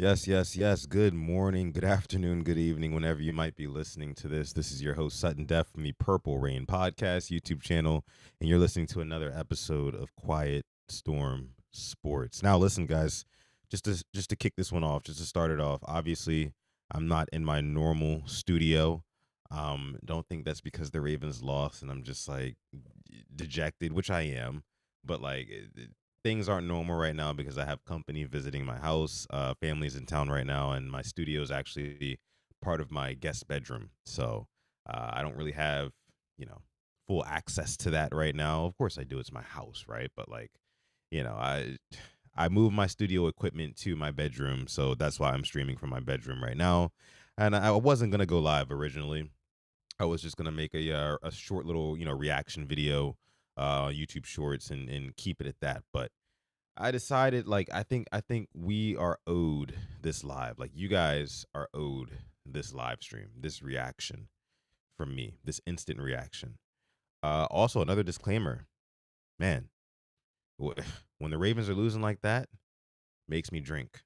Yes, yes, yes. Good morning, good afternoon, good evening, whenever you might be listening to this. This is your host, Sutton Def from the Purple Rain Podcast YouTube channel, and you're listening to another episode of Quiet Storm Sports. Now, listen, guys, just to kick this one off, just to start it off. Obviously, I'm not in my normal studio. Don't think that's because the Ravens lost, and I'm just like dejected, which I am. But like, things aren't normal right now because I have company visiting my house. Family's in town right now, and my studio is actually part of my guest bedroom. So I don't really have, you know, full access to that right now. Of course, I do. It's my house, right? But like, I moved my studio equipment to my bedroom, so that's why I'm streaming from my bedroom right now. And I wasn't gonna go live originally. I was just gonna make a short little reaction video, YouTube Shorts, and keep it at that. But I decided like I think we are owed this live. Like you guys are owed this live stream, this reaction from me, this instant reaction. Also, another disclaimer, man. wh- When the Ravens are losing like that, makes me drink,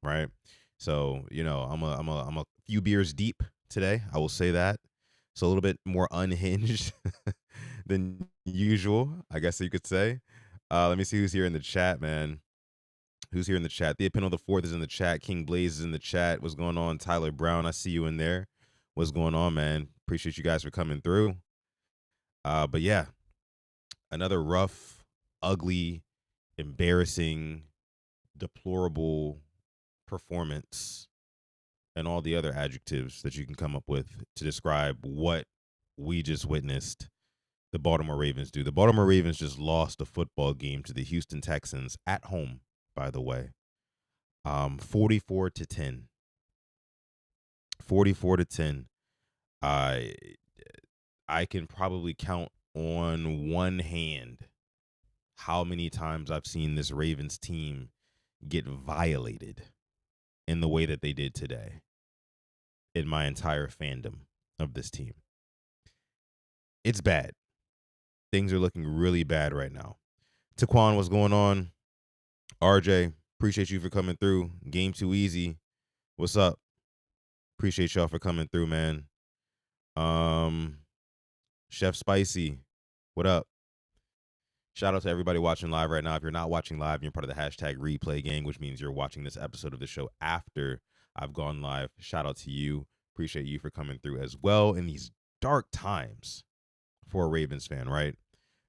right? So I'm a few beers deep today. I will say that. So a little bit more unhinged than usual, I guess you could say. Let me see who's here in the chat, man. Who's here in the chat? The Opinion the Fourth is in the chat. King Blaze is in the chat. What's going on? Tyler Brown, I see you in there. What's going on, man? Appreciate you guys for coming through. But yeah, another rough, ugly, embarrassing, deplorable performance and all the other adjectives that you can come up with to describe what we just witnessed the Baltimore Ravens do. The Baltimore Ravens just lost a football game to the Houston Texans at home, by the way. 44 to 10. 44 to 10. I I can probably count on one hand how many times I've seen this Ravens team get violated in the way that they did today in my entire fandom of this team. It's bad. Things are looking really bad right now. Taquan, what's going on? RJ, appreciate you for coming through. Game too easy. What's up? Appreciate y'all for coming through, man. Um, Chef Spicy, what up? Shout out to everybody watching live right now. If you're not watching live, you're part of the hashtag replay gang, which means you're watching this episode of the show after I've gone live. Shout out to you. Appreciate you for coming through as well in these dark times for a Ravens fan, right?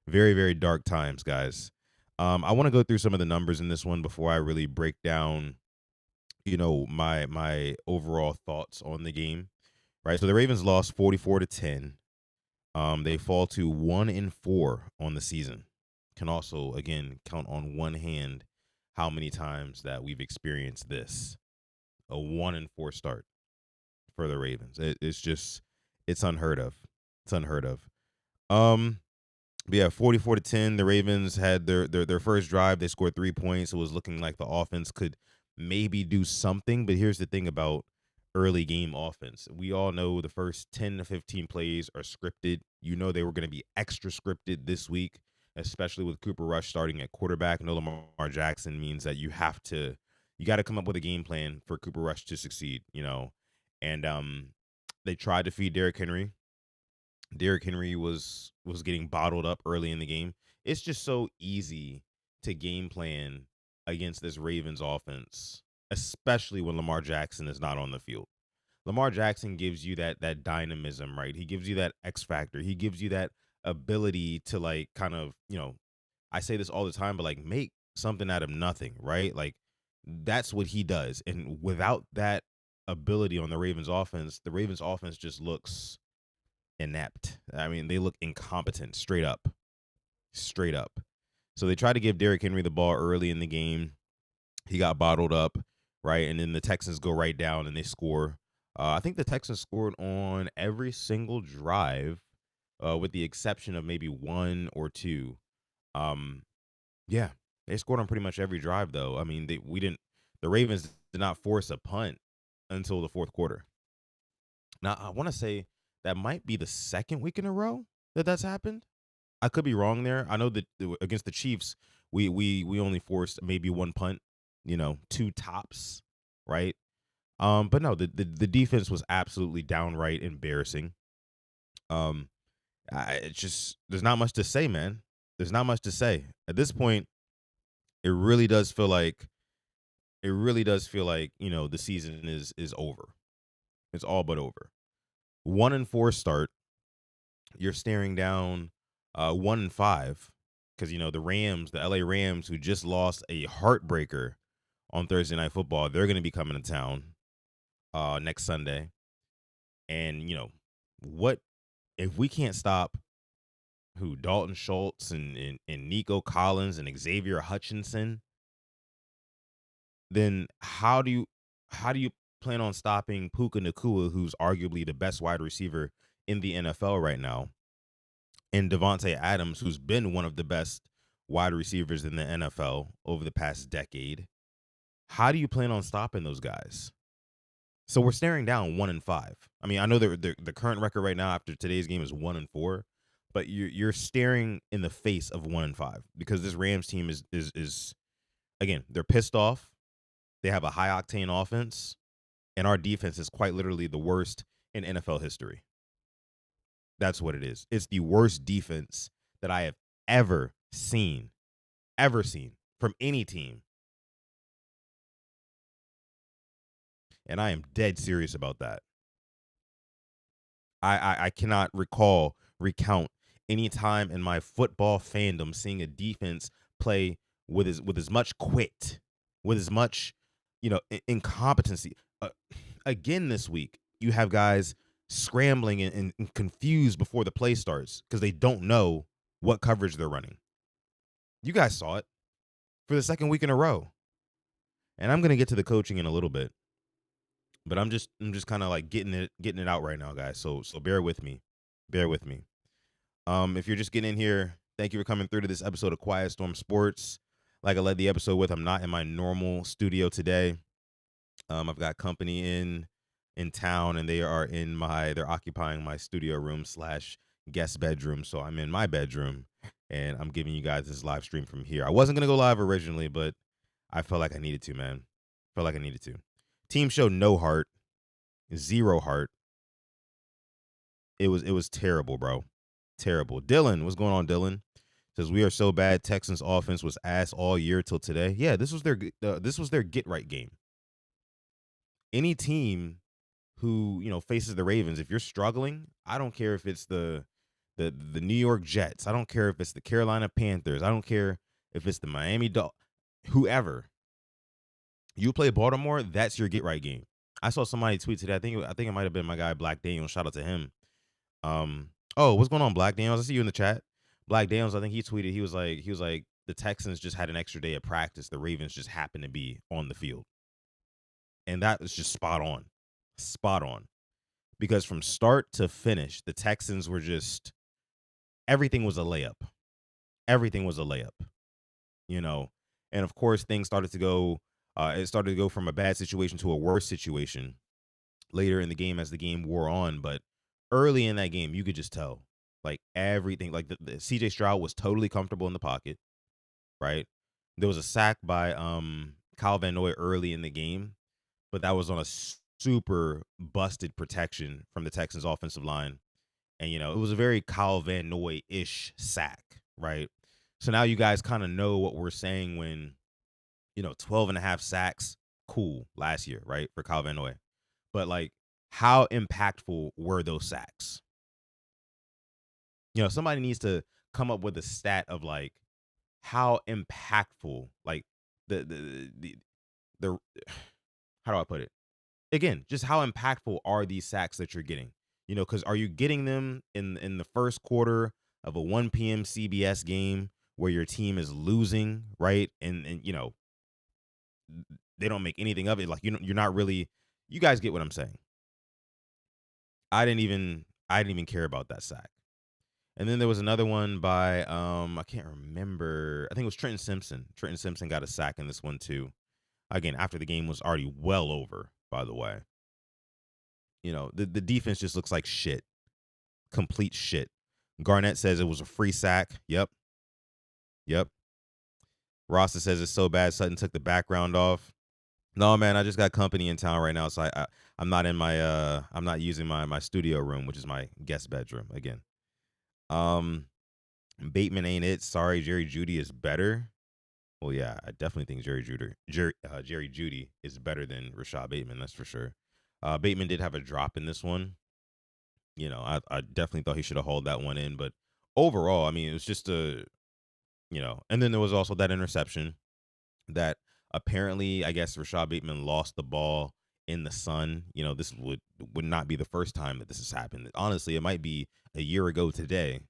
Very, very dark times, guys. I want to go through some of the numbers in this one before I really break down, my overall thoughts on the game. Right. So the Ravens lost 44 to 10. They fall to 1-4 on the season. Can also again count on one hand how many times that we've experienced this. A 1-4 start for the Ravens. It's unheard of. It's unheard of. Um but yeah, 44 to 10. The Ravens had their first drive. They scored 3 points. It was looking like the offense could maybe do something. But here's the thing about early game offense. We all know the first 10 to 15 plays are scripted. You know they were going to be extra scripted this week, especially with Cooper Rush starting at quarterback. No Lamar Jackson means that you got to come up with a game plan for Cooper Rush to succeed. And they tried to feed Derrick Henry. Derrick Henry was getting bottled up early in the game. It's just so easy to game plan against this Ravens offense, especially when Lamar Jackson is not on the field. Lamar Jackson gives you that dynamism, right? He gives you that X factor. He gives you that ability to like kind of, I say this all the time, but like make something out of nothing, right? Like that's what he does. And without that ability on the Ravens offense just looks inept. I mean, they look incompetent, straight up, straight up. So they tried to give Derrick Henry the ball early in the game. He got bottled up, right? And then the Texans go right down and they score. I think the Texans scored on every single drive, with the exception of maybe one or two. Um, yeah, they scored on pretty much every drive, though. I mean, the Ravens did not force a punt until the fourth quarter. Now, I want to say that might be the second week in a row that that's happened. I could be wrong there. I know that against the Chiefs, we only forced maybe one punt, two tops. right? But no, the defense was absolutely downright embarrassing. Um, it's just there's not much to say, man. There's not much to say at this point. It really does feel like the season is over. It's all but over. 1-4 start. You're staring down 1-5 because the LA Rams, who just lost a heartbreaker on Thursday Night Football, they're going to be coming to town next Sunday. And what if we can't stop who Dalton Schultz and Nico Collins and Xavier Hutchinson? Then how do you plan on stopping Puka Nacua, who's arguably the best wide receiver in the NFL right now, and Devontae Adams, who's been one of the best wide receivers in the NFL over the past decade? How do you plan on stopping those guys? So we're staring down 1-5. I mean, I know the current record right now after today's game is 1-4, but you're staring in the face of 1-5 because this Rams team is again, they're pissed off. They have a high octane offense, and our defense is quite literally the worst in NFL history. That's what it is. It's the worst defense that I have ever seen from any team. And I am dead serious about that. I cannot recount any time in my football fandom seeing a defense play with as much quit, with as much, incompetency. Again this week, you have guys scrambling and confused before the play starts because they don't know what coverage they're running. You guys saw it for the second week in a row. And I'm gonna get to the coaching in a little bit. But I'm just kind of like getting it out right now, guys. So bear with me. Bear with me. If you're just getting in here, thank you for coming through to this episode of Quiet Storm Sports. Like I led the episode with, I'm not in my normal studio today. I've got company in town, and they're occupying my studio room / guest bedroom. So I'm in my bedroom, and I'm giving you guys this live stream from here. I wasn't gonna go live originally, but I felt like I needed to, man. Felt like I needed to. Team showed no heart, zero heart. It was terrible, bro. Terrible. Dylan, what's going on, Dylan? Says we are so bad. Texans offense was ass all year till today. Yeah, this was their get right game. Any team who faces the Ravens, if you're struggling, I don't care if it's the New York Jets. I don't care if it's the Carolina Panthers. I don't care if it's the Miami Dolphins. Whoever. You play Baltimore, that's your get right game. I saw somebody tweet today. I think it might have been my guy Black Daniel. Shout out to him. Oh, what's going on, Black Daniels? I see you in the chat. Black Daniels, I think he tweeted. He was like the Texans just had an extra day of practice. The Ravens just happened to be on the field, and that was just spot on, because from start to finish, the Texans were just everything was a layup. Everything was a layup, and of course things started to go. It started to go from a bad situation to a worse situation later in the game as the game wore on. But early in that game, you could just tell, like everything, like the CJ Stroud was totally comfortable in the pocket, right? There was a sack by Kyle Van Noy early in the game, but that was on a super busted protection from the Texans offensive line. And, it was a very Kyle Van Noy-ish sack, right? So now you guys kind of know what we're saying when 12 and a half sacks, cool, last year, right, for Kyle Van Noy. But, like, how impactful were those sacks? Somebody needs to come up with a stat of, like, how impactful, like, the how do I put it? Again, just how impactful are these sacks that you're getting? Because are you getting them in the first quarter of a 1 p.m. CBS game where your team is losing, right? And they don't make anything of it. Like you're not really. You guys get what I'm saying. I didn't even care about that sack. And then there was another one by I can't remember. I think it was Trenton Simpson. Trenton Simpson got a sack in this one too. Again, after the game was already well over, by the way. The defense just looks like shit. Complete shit. Garnett says it was a free sack. Yep. Rasta says it's so bad Sutton took the background off. No, man, I just got company in town right now, so I'm not in my I'm not using my studio room, which is my guest bedroom again. Um, Bateman ain't it. Sorry, Jerry Judy is better. Well, yeah, I definitely think Jerry Judy is better than Rashad Bateman. That's for sure. Bateman did have a drop in this one. I definitely thought he should have hauled that one in, but overall, I mean, it was just and then there was also that interception that apparently, I guess Rashad Bateman lost the ball in the sun. This would not be the first time that this has happened. Honestly, it might be a year ago today.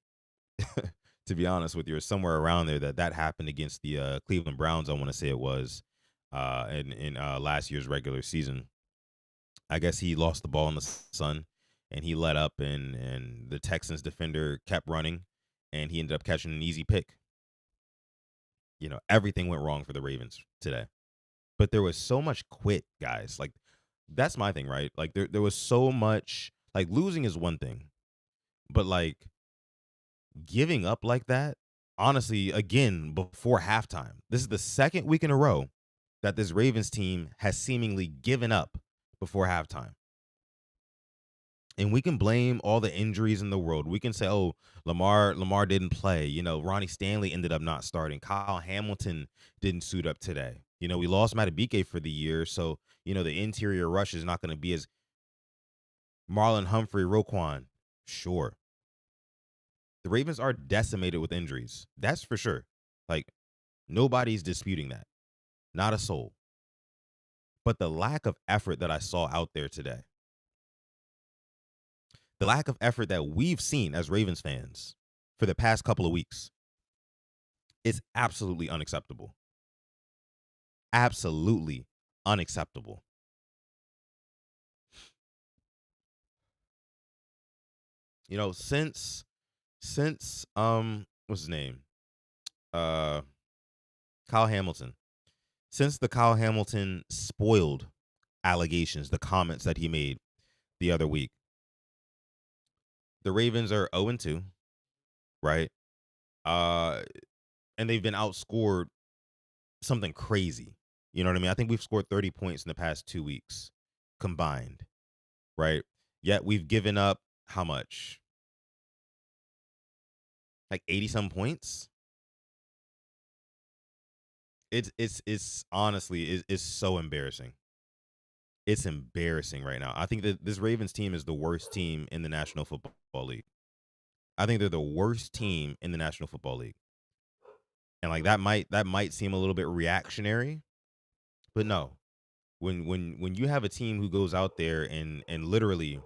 To be honest with you, or somewhere around there that happened against the Cleveland Browns. I want to say it was in last year's regular season. I guess he lost the ball in the sun, and he let up, and the Texans defender kept running, and he ended up catching an easy pick. Everything went wrong for the Ravens today. But there was so much quit, guys. Like, that's my thing, right? Like, there was so much, like, losing is one thing, but like giving up like that, honestly, again, before halftime. This is the second week in a row that this Ravens team has seemingly given up before halftime. And we can blame all the injuries in the world. We can say, "Oh, Lamar didn't play." Ronnie Stanley ended up not starting. Kyle Hamilton didn't suit up today. We lost Matabike for the year, so the interior rush is not going to be as Marlon Humphrey, Roquan. Sure, the Ravens are decimated with injuries. That's for sure. Like, nobody's disputing that. Not a soul. But the lack of effort that I saw out there today, the lack of effort that we've seen as Ravens fans for the past couple of weeks, is absolutely unacceptable. Absolutely unacceptable. Since what's his name? Uh Kyle Hamilton. Since the Kyle Hamilton spoiled allegations, the comments that he made the other week, the Ravens are 0-2, right? Uh and they've been outscored something crazy. You know what I mean? I think we've scored 30 points in the past 2 weeks combined, right? Yet we've given up how much? Like 80 some points? It's honestly it's so embarrassing. It's embarrassing right now. I think that this Ravens team is the worst team in the National Football League. I think they're the worst team in the National Football League. And like that might seem a little bit reactionary, but no. When you have a team who goes out there and literally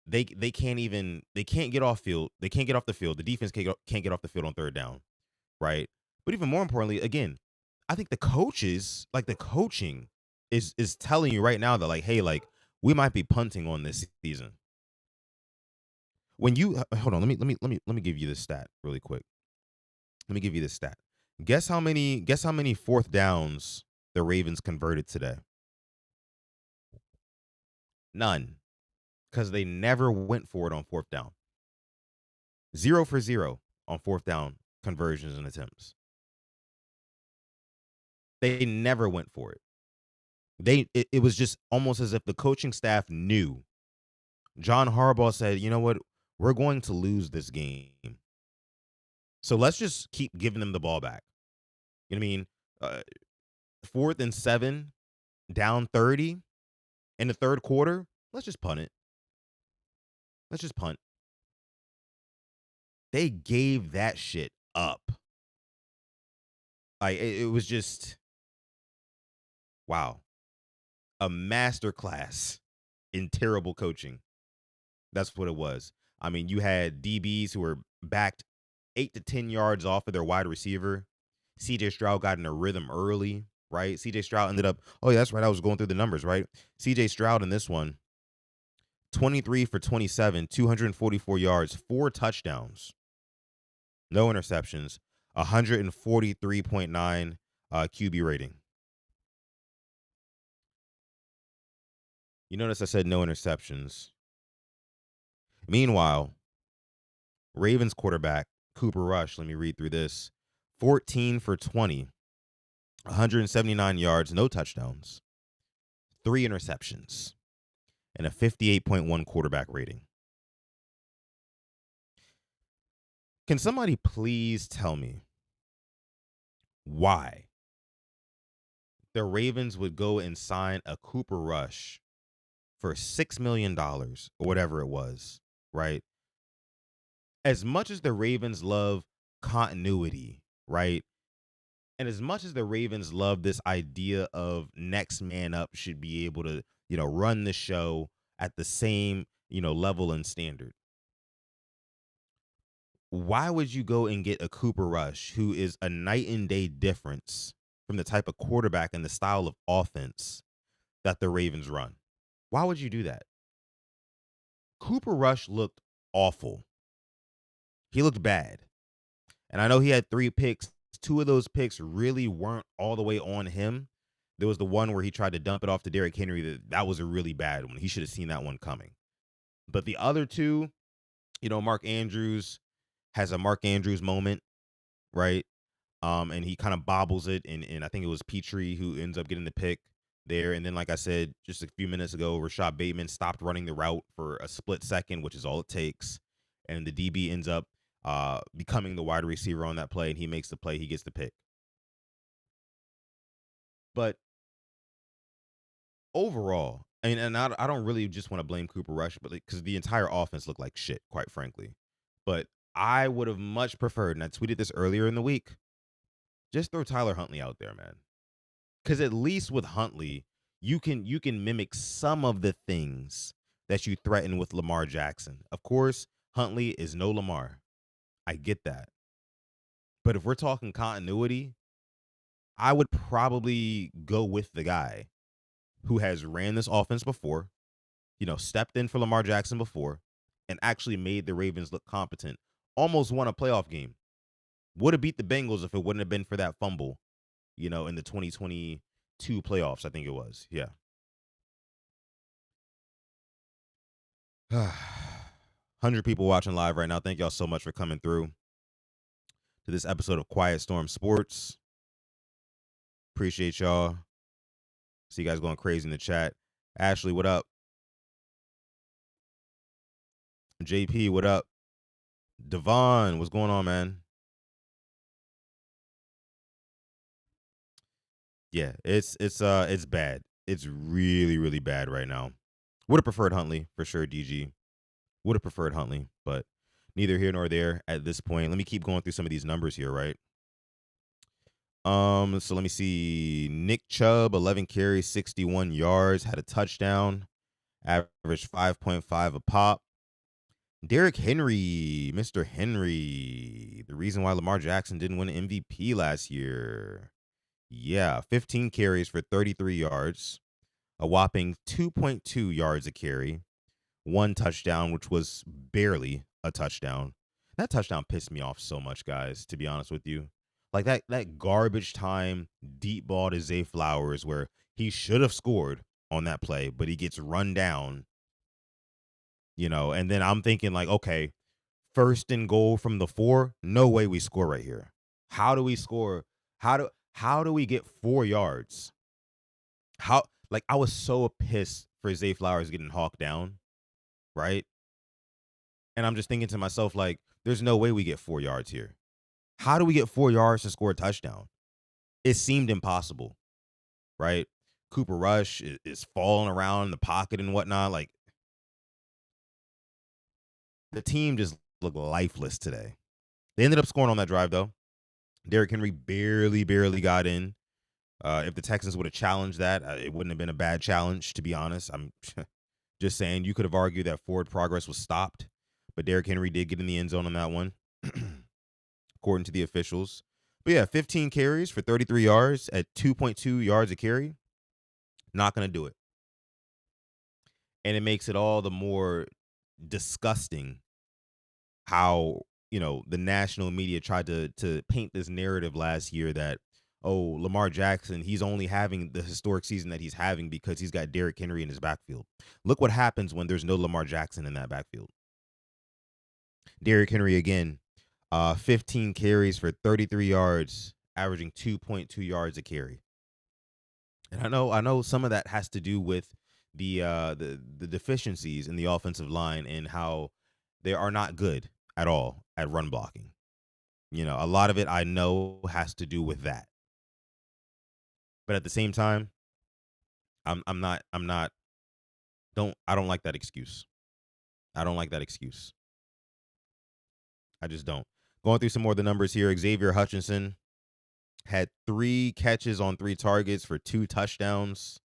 they can't get off field, they can't get off the field. The defense can't get off the field on third down, right? But even more importantly, again, I think the coaches, like the coaching, is telling you right now that like, hey, like we might be punting on this season. When you hold on, let me give you this stat really quick. Let me give you this stat. Guess how many fourth downs the Ravens converted today? None, because they never went for it on fourth down. 0 for 0 on fourth down conversions and attempts. They never went for it. It was just almost as if the coaching staff knew. John Harbaugh said, "You know what? We're going to lose this game. So let's just keep giving them the ball back." You know what I mean? Uh, 4th and 7, down 30 in the third quarter. Let's just punt it. Let's just punt. They gave that shit up. Like it was just wow, a masterclass in terrible coaching. That's what it was. I mean, you had DBs who were backed 8 to 10 yards off of their wide receiver. CJ Stroud got in a rhythm early, right? CJ Stroud ended up, oh, yeah, that's right. I was going through the numbers, right? CJ Stroud in this one, 23 for 27, 244 yards, 4 touchdowns, no interceptions, 143.9 QB rating. You notice I said no interceptions. Meanwhile, Ravens quarterback Cooper Rush, let me read through this. 14 for 20, 179 yards, no touchdowns. 3 interceptions, and a 58.1 quarterback rating. Can somebody please tell me why the Ravens would go and sign a Cooper Rush for $6 million or whatever it was, right? As much as the Ravens love continuity, right? And as much as the Ravens love this idea of next man up should be able to, run the show at the same, level and standard. Why would you go and get a Cooper Rush who is a night and day difference from the type of quarterback and the style of offense that the Ravens run? Why would you do that? Cooper Rush looked awful. He looked bad. And I know he had 3 picks. 2 of those picks really weren't all the way on him. There was the one where he tried to dump it off to Derrick Henry. That was a really bad one. He should have seen that one coming. But the other 2, Mark Andrews has a Mark Andrews moment, right? And he kind of bobbles it, and I think it was Petrie who ends up getting the pick there. And then, like I said just a few minutes ago, Rashad Bateman stopped running the route for a split second, which is all it takes. And the DB ends up becoming the wide receiver on that play, and he makes the play. He gets the pick. But overall, and I don't really just want to blame Cooper Rush, but because the entire offense looked like shit, quite frankly. But I would have much preferred, and I tweeted this earlier in the week, just throw Tyler Huntley out there, man. Because at least with Huntley, you can mimic some of the things that you threaten with Lamar Jackson. Of course, Huntley is no Lamar. I get that. But if we're talking continuity, I would probably go with the guy who has ran this offense before, stepped in for Lamar Jackson before, and actually made the Ravens look competent. Almost won a playoff game. Would have beat the Bengals if it wouldn't have been for that fumble, in the 2022 playoffs, I think it was. Yeah. 100 people watching live right now. Thank y'all so much for coming through to this episode of Quiet Storm Sports. Appreciate y'all. See you guys going crazy in the chat. Ashley, what up? JP, what up? Devon, what's going on, man? Yeah, it's bad. It's really, really bad right now. Would have preferred Huntley for sure, DG. Would have preferred Huntley, but neither here nor there at this point. Let me keep going through some of these numbers here, right? So let me see. Nick Chubb, 11 carries, 61 yards, had a touchdown, averaged 5.5 a pop. Derrick Henry, Mr. Henry, the reason why Lamar Jackson didn't win MVP last year. Yeah, 15 carries for 33 yards, a whopping 2.2 yards a carry, 1 touchdown, which was barely a touchdown. That touchdown pissed me off so much, guys, to be honest with you. Like that garbage time deep ball to Zay Flowers where he should have scored on that play, but he gets run down, and then I'm thinking like, okay, 1st and goal from the 4, no way we score right here. How do we score? How do we get 4 yards? I was so pissed for Zay Flowers getting hawked down, right? And I'm just thinking to myself, like, there's no way we get 4 yards here. How do we get 4 yards to score a touchdown? It seemed impossible, right? Cooper Rush is falling around in the pocket and whatnot. Like, the team just looked lifeless today. They ended up scoring on that drive, though. Derrick Henry barely got in. If the Texans would have challenged that, it wouldn't have been a bad challenge, to be honest. I'm just saying you could have argued that forward progress was stopped, but Derrick Henry did get in the end zone on that one, according to the officials. But yeah, 15 carries for 33 yards at 2.2 yards a carry. Not going to do it. And it makes it all the more disgusting how, the national media tried to paint this narrative last year that, oh, Lamar Jackson, he's only having the historic season that he's having because he's got Derrick Henry in his backfield. Look what happens when there's no Lamar Jackson in that backfield. Derrick Henry again, 15 carries for 33 yards, averaging 2.2 yards a carry. And I know some of that has to do with the deficiencies in the offensive line and how they are not good at all at run blocking. A lot of it I know has to do with that. But at the same time, I'm not I don't like that excuse. I don't like that excuse. I just don't. Going through some more of the numbers here, Xavier Hutchinson had 3 catches on 3 targets for 2 touchdowns.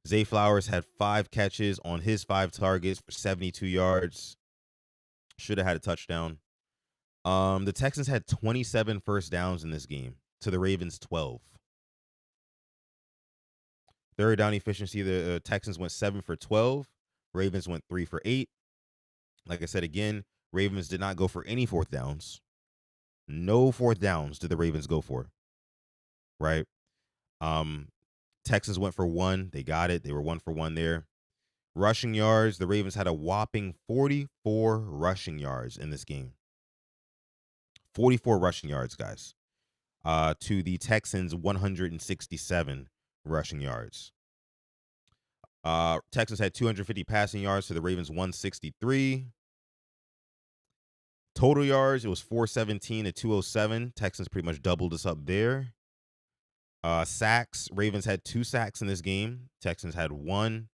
Zay Flowers had 5 catches on his 5 targets for 72 yards. Should have had a touchdown. The Texans had 27 first downs in this game to the Ravens 12. Third down efficiency, the Texans went 7 for 12. Ravens went 3 for 8. Like I said again, Ravens did not go for any fourth downs. No fourth downs did the Ravens go for, right? Um, Texans went for 1. They got it. They were 1 for 1 there. Rushing yards, the Ravens had a whopping 44 rushing yards in this game. 44 rushing yards, guys. To the Texans 167 rushing yards. Texans had 250 passing yards to the Ravens 163. Total yards, it was 417 to 207. Texans pretty much doubled us up there. Sacks, Ravens had 2 sacks in this game. Texans had 1.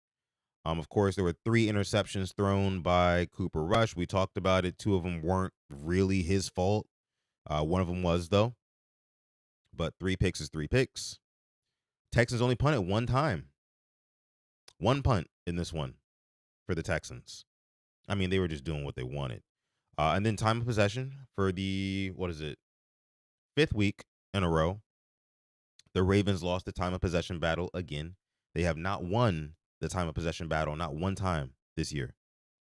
Of course, there were 3 interceptions thrown by Cooper Rush. We talked about it. 2 of them weren't really his fault. One of them was, though. But 3 picks is 3 picks. Texans only punted 1 time. 1 punt in this one for the Texans. I mean, they were just doing what they wanted. And then time of possession for the, 5th week in a row. The Ravens lost the time of possession battle again. They have not won the time of possession battle, not one time this year.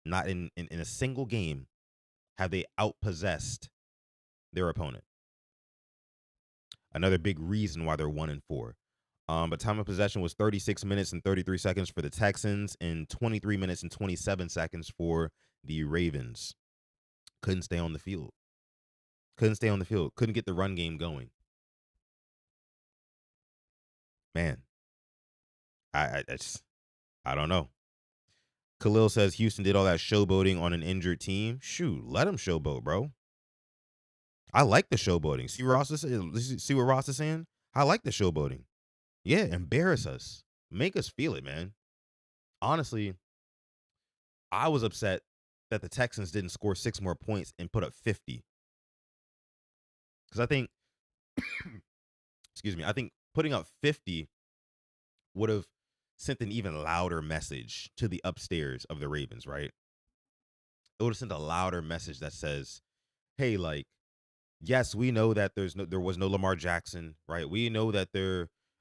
Not in a single game have they outpossessed their opponent. Another big reason why they're 1-4. But time of possession was 36 minutes and 33 seconds for the Texans and 23 minutes and 27 seconds for the Ravens. Couldn't stay on the field. Couldn't get the run game going. Man, I don't know. Khalil says Houston did all that showboating on an injured team. Shoot, let them showboat, bro. I like the showboating. See what Ross is saying? I like the showboating. Yeah, embarrass us. Make us feel it, man. Honestly, I was upset that the Texans didn't score 6 more points and put up 50. Because I think, I think putting up 50 would have sent an even louder message to the upstairs of the Ravens, right? It would have sent a louder message that says, hey, like, yes, we know that there was no Lamar Jackson, right? We know that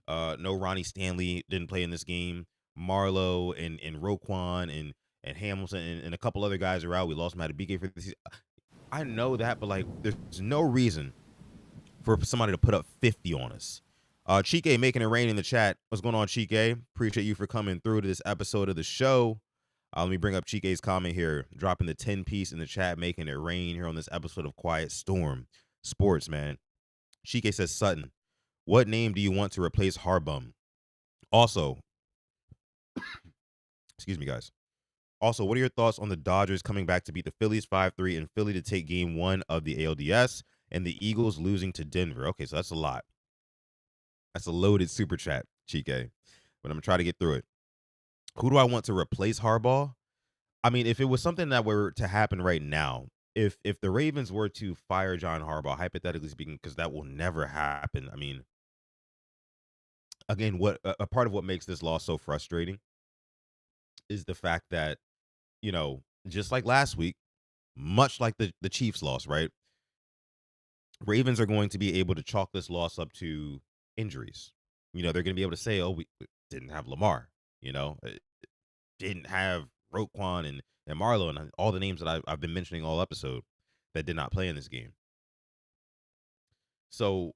no Ronnie Stanley didn't play in this game. Marlowe and Roquan and Hamilton and a couple other guys are out. We lost Matabike for this season. I know that, but like, there's no reason for somebody to put up 50 on us. Chike making it rain in the chat. What's going on, Chike? Appreciate you for coming through to this episode of the show. Let me bring up Chike's comment here, dropping the 10-piece in the chat, making it rain here on this episode of Quiet Storm Sports, man. Chike says, Sutton, what name do you want to replace Harbum? Also, excuse me, guys. Also, what are your thoughts on the Dodgers coming back to beat the Phillies 5-3 and Philly to take game 1 of the ALDS and the Eagles losing to Denver? Okay, so that's a lot. That's a loaded super chat, Chike. But I'm going to try to get through it. Who do I want to replace Harbaugh? I mean, if it was something that were to happen right now, if the Ravens were to fire John Harbaugh, hypothetically speaking, because that will never happen. I mean, again, what a part of what makes this loss so frustrating is the fact that, just like last week, much like the Chiefs loss, right? Ravens are going to be able to chalk this loss up to injuries. They're going to be able to say, oh, we didn't have Lamar, didn't have Roquan and Marlowe and all the names that I've been mentioning all episode that did not play in this game. So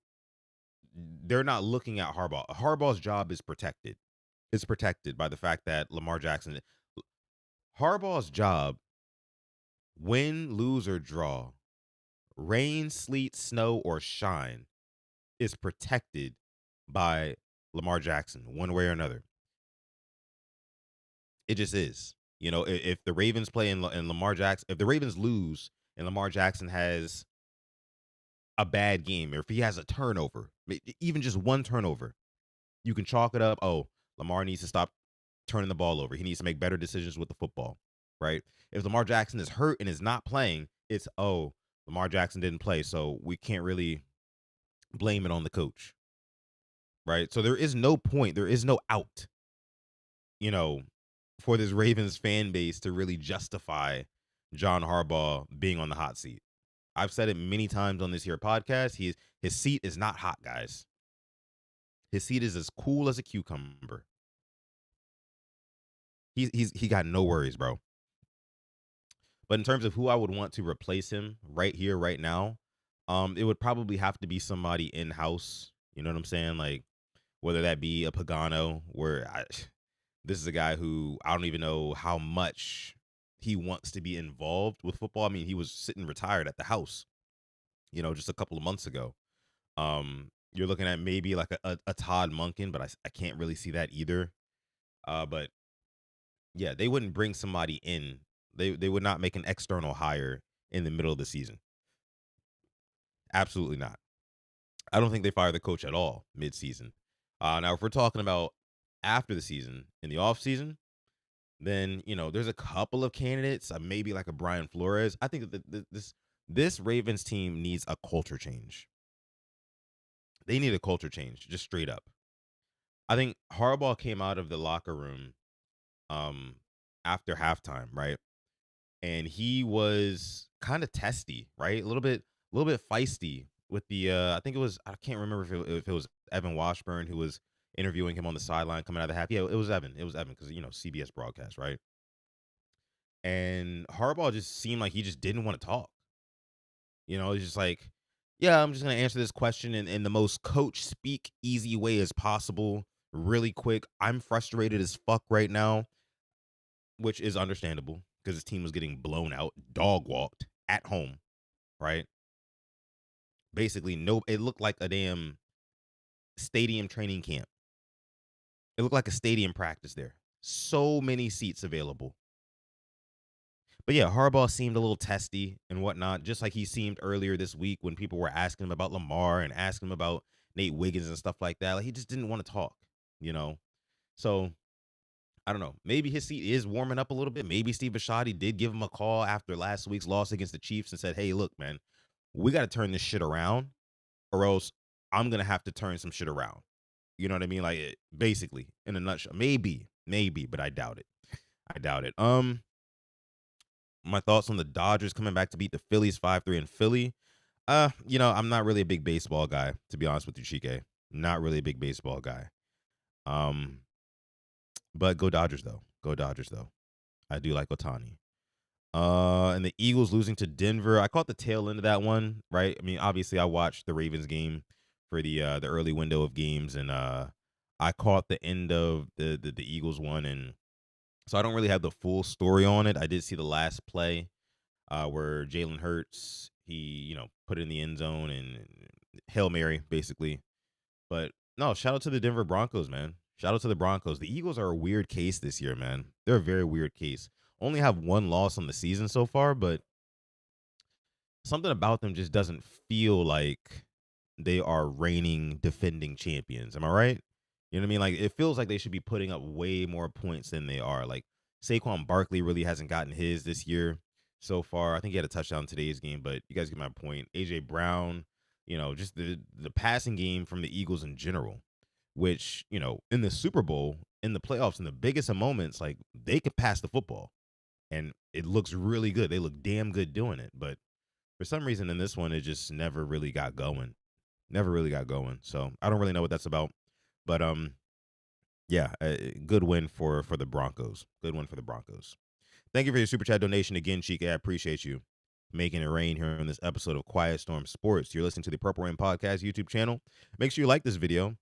they're not looking at Harbaugh. Harbaugh's job is protected. It's protected by the fact that Lamar Jackson. Harbaugh's job, win, lose, or draw, rain, sleet, snow, or shine, is protected by Lamar Jackson, one way or another. It just is. If the Ravens play and Lamar Jackson, if the Ravens lose and Lamar Jackson has a bad game, or if he has a turnover, even just one turnover, you can chalk it up. Oh, Lamar needs to stop turning the ball over. He needs to make better decisions with the football, right? If Lamar Jackson is hurt and is not playing, it's, oh, Lamar Jackson didn't play, so we can't really blame it on the coach, right? So there is no point, there is no out, you know, for this Ravens fan base to really justify John Harbaugh being on the hot seat. I've said it many times on this here podcast. His seat is not hot, guys. His seat is as cool as a cucumber. He got no worries, bro. But in terms of who I would want to replace him right here, right now, it would probably have to be somebody in house. You know what I'm saying? Like whether that be a Pagano, this is a guy who I don't even know how much he wants to be involved with football. I mean, he was sitting retired at the house, just a couple of months ago. You're looking at maybe like a Todd Monken, but I can't really see that either. But yeah, they wouldn't bring somebody in. They would not make an external hire in the middle of the season. Absolutely not. I don't think they fire the coach at all mid-season. Now, if we're talking about after the season, in the off season, then there's a couple of candidates. Maybe like a Brian Flores. I think that this Ravens team needs a culture change. They need a culture change, just straight up. I think Harbaugh came out of the locker room um after halftime, right? And he was kind of testy, right? A little bit feisty with the I think it was, I can't remember if it was Evan Washburn who was interviewing him on the sideline coming out of the half. Yeah, it was Evan. It was Evan because CBS broadcast, right? And Harbaugh just seemed like he just didn't want to talk. He's just like, yeah, I'm just gonna answer this question in the most coach speak easy way as possible, really quick. I'm frustrated as fuck right now, which is understandable because his team was getting blown out, dog walked at home, right? Basically, no, it looked like a damn stadium training camp. It looked like a stadium practice there. So many seats available. But yeah, Harbaugh seemed a little testy and whatnot, just like he seemed earlier this week when people were asking him about Lamar and asking him about Nate Wiggins and stuff like that. Like he just didn't want to talk, you know? So I don't know. Maybe his seat is warming up a little bit. Maybe Steve Bisciotti did give him a call after last week's loss against the Chiefs and said, hey, look, man, we got to turn this shit around or else I'm going to have to turn some shit around. You know what I mean? Like basically in a nutshell, maybe, but I doubt it. I doubt it. My thoughts on the Dodgers coming back to beat the Phillies 5-3 in Philly. I'm not really a big baseball guy, to be honest with you, Chike. Not really a big baseball guy. But go Dodgers though. Go Dodgers though. I do like Otani. And the Eagles losing to Denver. I caught the tail end of that one, right? I mean, obviously I watched the Ravens game for the early window of games, and I caught the end of the Eagles one, and so I don't really have the full story on it. I did see the last play where Jalen Hurts, he, put it in the end zone and Hail Mary, basically. But no, shout out to the Denver Broncos, man. Shout out to the Broncos. The Eagles are a weird case this year, man. They're a very weird case. Only have one loss on the season so far, but something about them just doesn't feel like they are reigning, defending champions. Am I right? You know what I mean? Like it feels like they should be putting up way more points than they are. Like Saquon Barkley really hasn't gotten his this year so far. I think he had a touchdown in today's game, but you guys get my point. AJ Brown, just the passing game from the Eagles in general, which, in the Super Bowl, in the playoffs, in the biggest of moments, like they could pass the football. And it looks really good. They look damn good doing it. But for some reason in this one, it just never really got going. Never really got going. So I don't really know what that's about. But yeah, good win for the Broncos. Good win for the Broncos. Thank you for your super chat donation again, Chica. I appreciate you making it rain here on this episode of Quiet Storm Sports. You're listening to the Purple Rain Podcast YouTube channel. Make sure you like this video.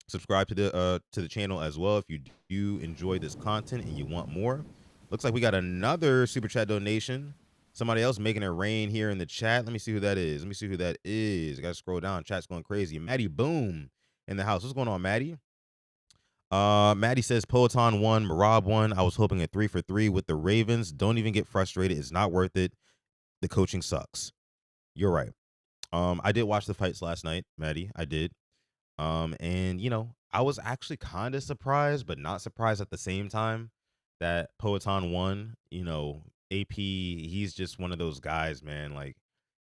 Subscribe to the channel as well if you do enjoy this content and you want more. Looks like we got another super chat donation. Somebody else making it rain here in the chat. Let me see who that is. I got to scroll down. Chat's going crazy. Maddie Boom in the house. What's going on, Maddie? Maddie says Peloton won, Marab won. I was hoping a 3 for 3 with the Ravens. Don't even get frustrated. It's not worth it. The coaching sucks. You're right. I did watch the fights last night, Maddie. I did. And I was actually kind of surprised, but not surprised at the same time that Poetan won. AP, he's just one of those guys, man. Like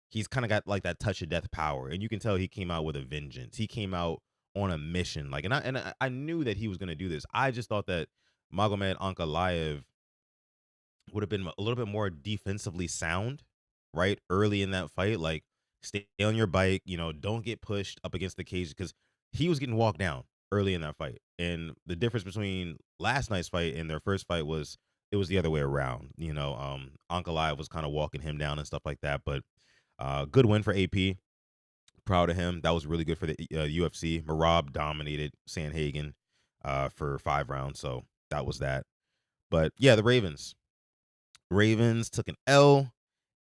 he's kind of got like that touch of death power, and you can tell he came out with a vengeance. He came out on a mission, like, and I knew that he was gonna do this. I just thought that Magomed Ankalaev would have been a little bit more defensively sound, right? Early in that fight, like stay on your bike, don't get pushed up against the cage because he was getting walked down early in that fight. And the difference between last night's fight and their first fight was it was the other way around. Ankalaev was kind of walking him down and stuff like that. But good win for AP. Proud of him. That was really good for the UFC. Marab dominated Sanhagen for 5 rounds. So that was that. But yeah, the Ravens took an L,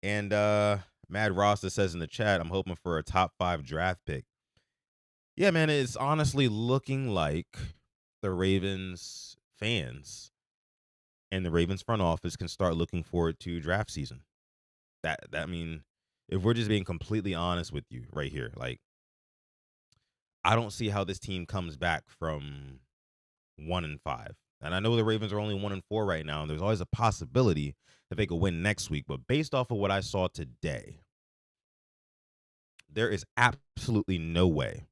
and Mad Roster says in the chat, I'm hoping for a top 5 draft pick. Yeah, man, it's honestly looking like the Ravens fans and the Ravens front office can start looking forward to draft season. That I mean, if we're just being completely honest with you right here, like I don't see how this team comes back from 1-5. And I know the Ravens are only 1-4 right now, and there's always a possibility that they could win next week. But based off of what I saw today, there is absolutely no way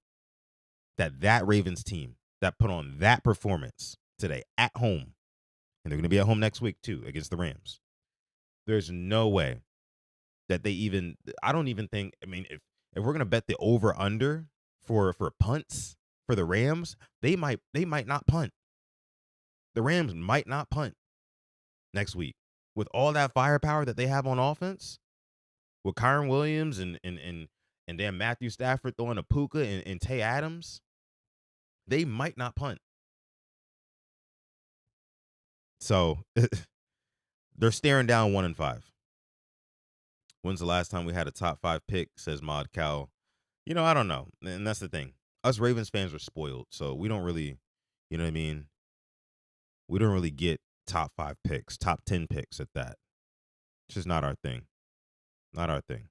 that Ravens team that put on that performance today at home, and they're going to be at home next week too against the Rams. There's no way that they even. I don't even think. I mean, if we're going to bet the over under for punts for the Rams, they might not punt. The Rams might not punt next week with all that firepower that they have on offense, with Kyron Williams and damn Matthew Stafford throwing a Puka and Tay Adams. They might not punt. So they're staring down 1-5. When's the last time we had a top 5 pick? Says Mod Cal. I don't know. And that's the thing. Us Ravens fans are spoiled. So we don't really, you know what I mean? We don't really get top 5 picks, top 10 picks at that. It's just not our thing. Not our thing.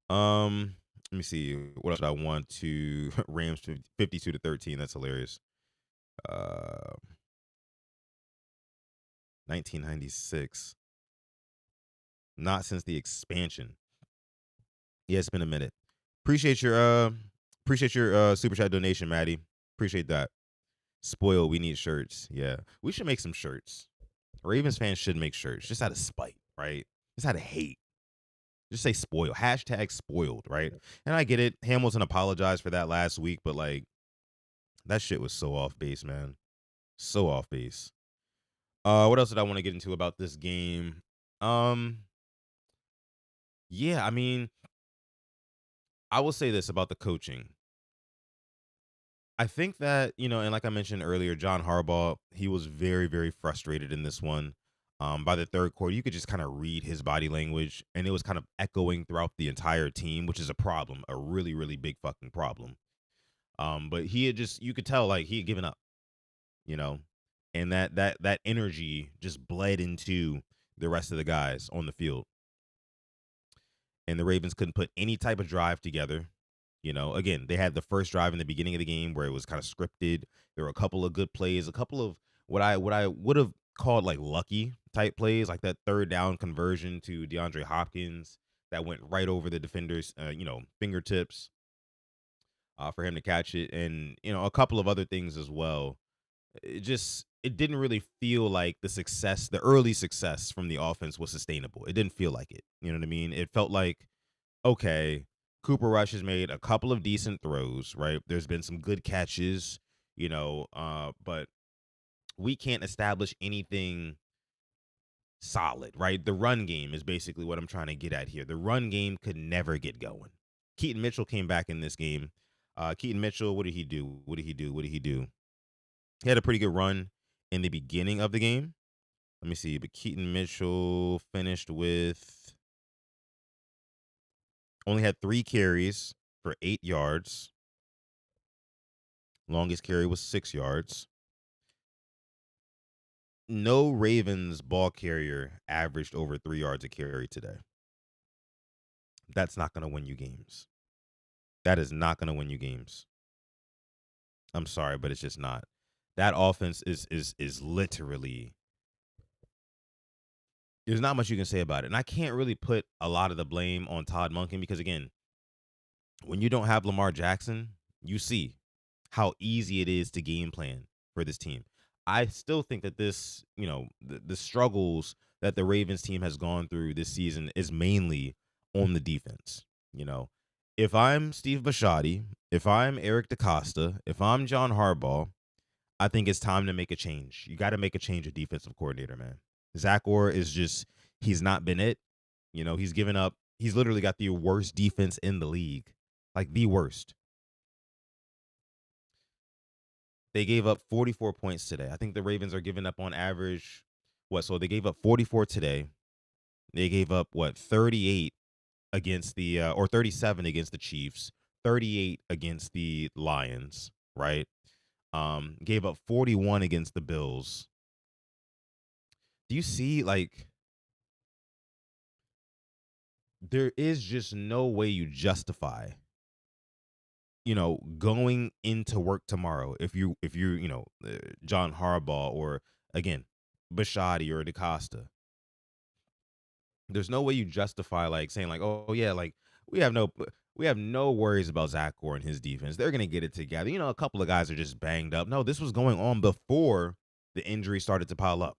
Let me see. What else did I want to Rams 52-13. That's hilarious. 1996. Not since the expansion. Yeah, it's been a minute. Appreciate your super chat donation, Maddie. Appreciate that. Spoil, we need shirts. Yeah. We should make some shirts. Ravens fans should make shirts just out of spite, right? Just out of hate. Just say spoil. Hashtag spoiled, right? And I get it. Hamilton apologized for that last week, but like that shit was so off base, man. So off base. What else did I want to get into about this game? Yeah, I mean, I will say this about the coaching. I think that, and like I mentioned earlier, John Harbaugh, he was very, very frustrated in this one. By the third quarter, you could just kind of read his body language, and it was kind of echoing throughout the entire team, which is a problem, a really, really big fucking problem. But he had just, you could tell like he had given up, you know, and that energy just bled into the rest of the guys on the field. And the Ravens couldn't put any type of drive together. Again, they had the first drive in the beginning of the game where it was kind of scripted. There were a couple of good plays, a couple of what I would have called like lucky type plays, like that third down conversion to DeAndre Hopkins that went right over the defender's fingertips for him to catch it, and a couple of other things as well. It didn't really feel like the early success from the offense was sustainable. It didn't feel like it. You know what I mean? It felt like, okay, Cooper Rush has made a couple of decent throws, right? There's been some good catches, but we can't establish anything solid, right? The run game is basically what I'm trying to get at here. The run game could never get going. Keaton Mitchell came back in this game. Keaton Mitchell, what did he do? What did he do? What did he do? He had a pretty good run in the beginning of the game. Let me see. But Keaton Mitchell finished with only had 3 carries for 8 yards. Longest carry was 6 yards. No Ravens ball carrier averaged over 3 yards a carry today. That's not going to win you games. That is not going to win you games. I'm sorry, but it's just not. That offense is literally, there's not much you can say about it. And I can't really put a lot of the blame on Todd Monken because again, when you don't have Lamar Jackson, you see how easy it is to game plan for this team. I still think that this, the struggles that the Ravens team has gone through this season is mainly on the defense. You know, if I'm Steve Bisciotti, if I'm Eric DeCosta, if I'm John Harbaugh, I think it's time to make a change. You got to make a change of defensive coordinator, man. Zach Orr is just, he's not been it. He's given up. He's literally got the worst defense in the league, like the worst. They gave up 44 points today. I think the Ravens are giving up on average, what? So they gave up 44 today. They gave up, 38 against or 37 against the Chiefs, 38 against the Lions, right? Gave up 41 against the Bills. Do you see, like, there is just no way you justify, going into work tomorrow if you're, John Harbaugh or again, Bisciotti or DeCosta. There's no way you justify like saying like, oh yeah, like we have no worries about Zach Orr and his defense. They're gonna get it together. A couple of guys are just banged up. No, this was going on before the injury started to pile up.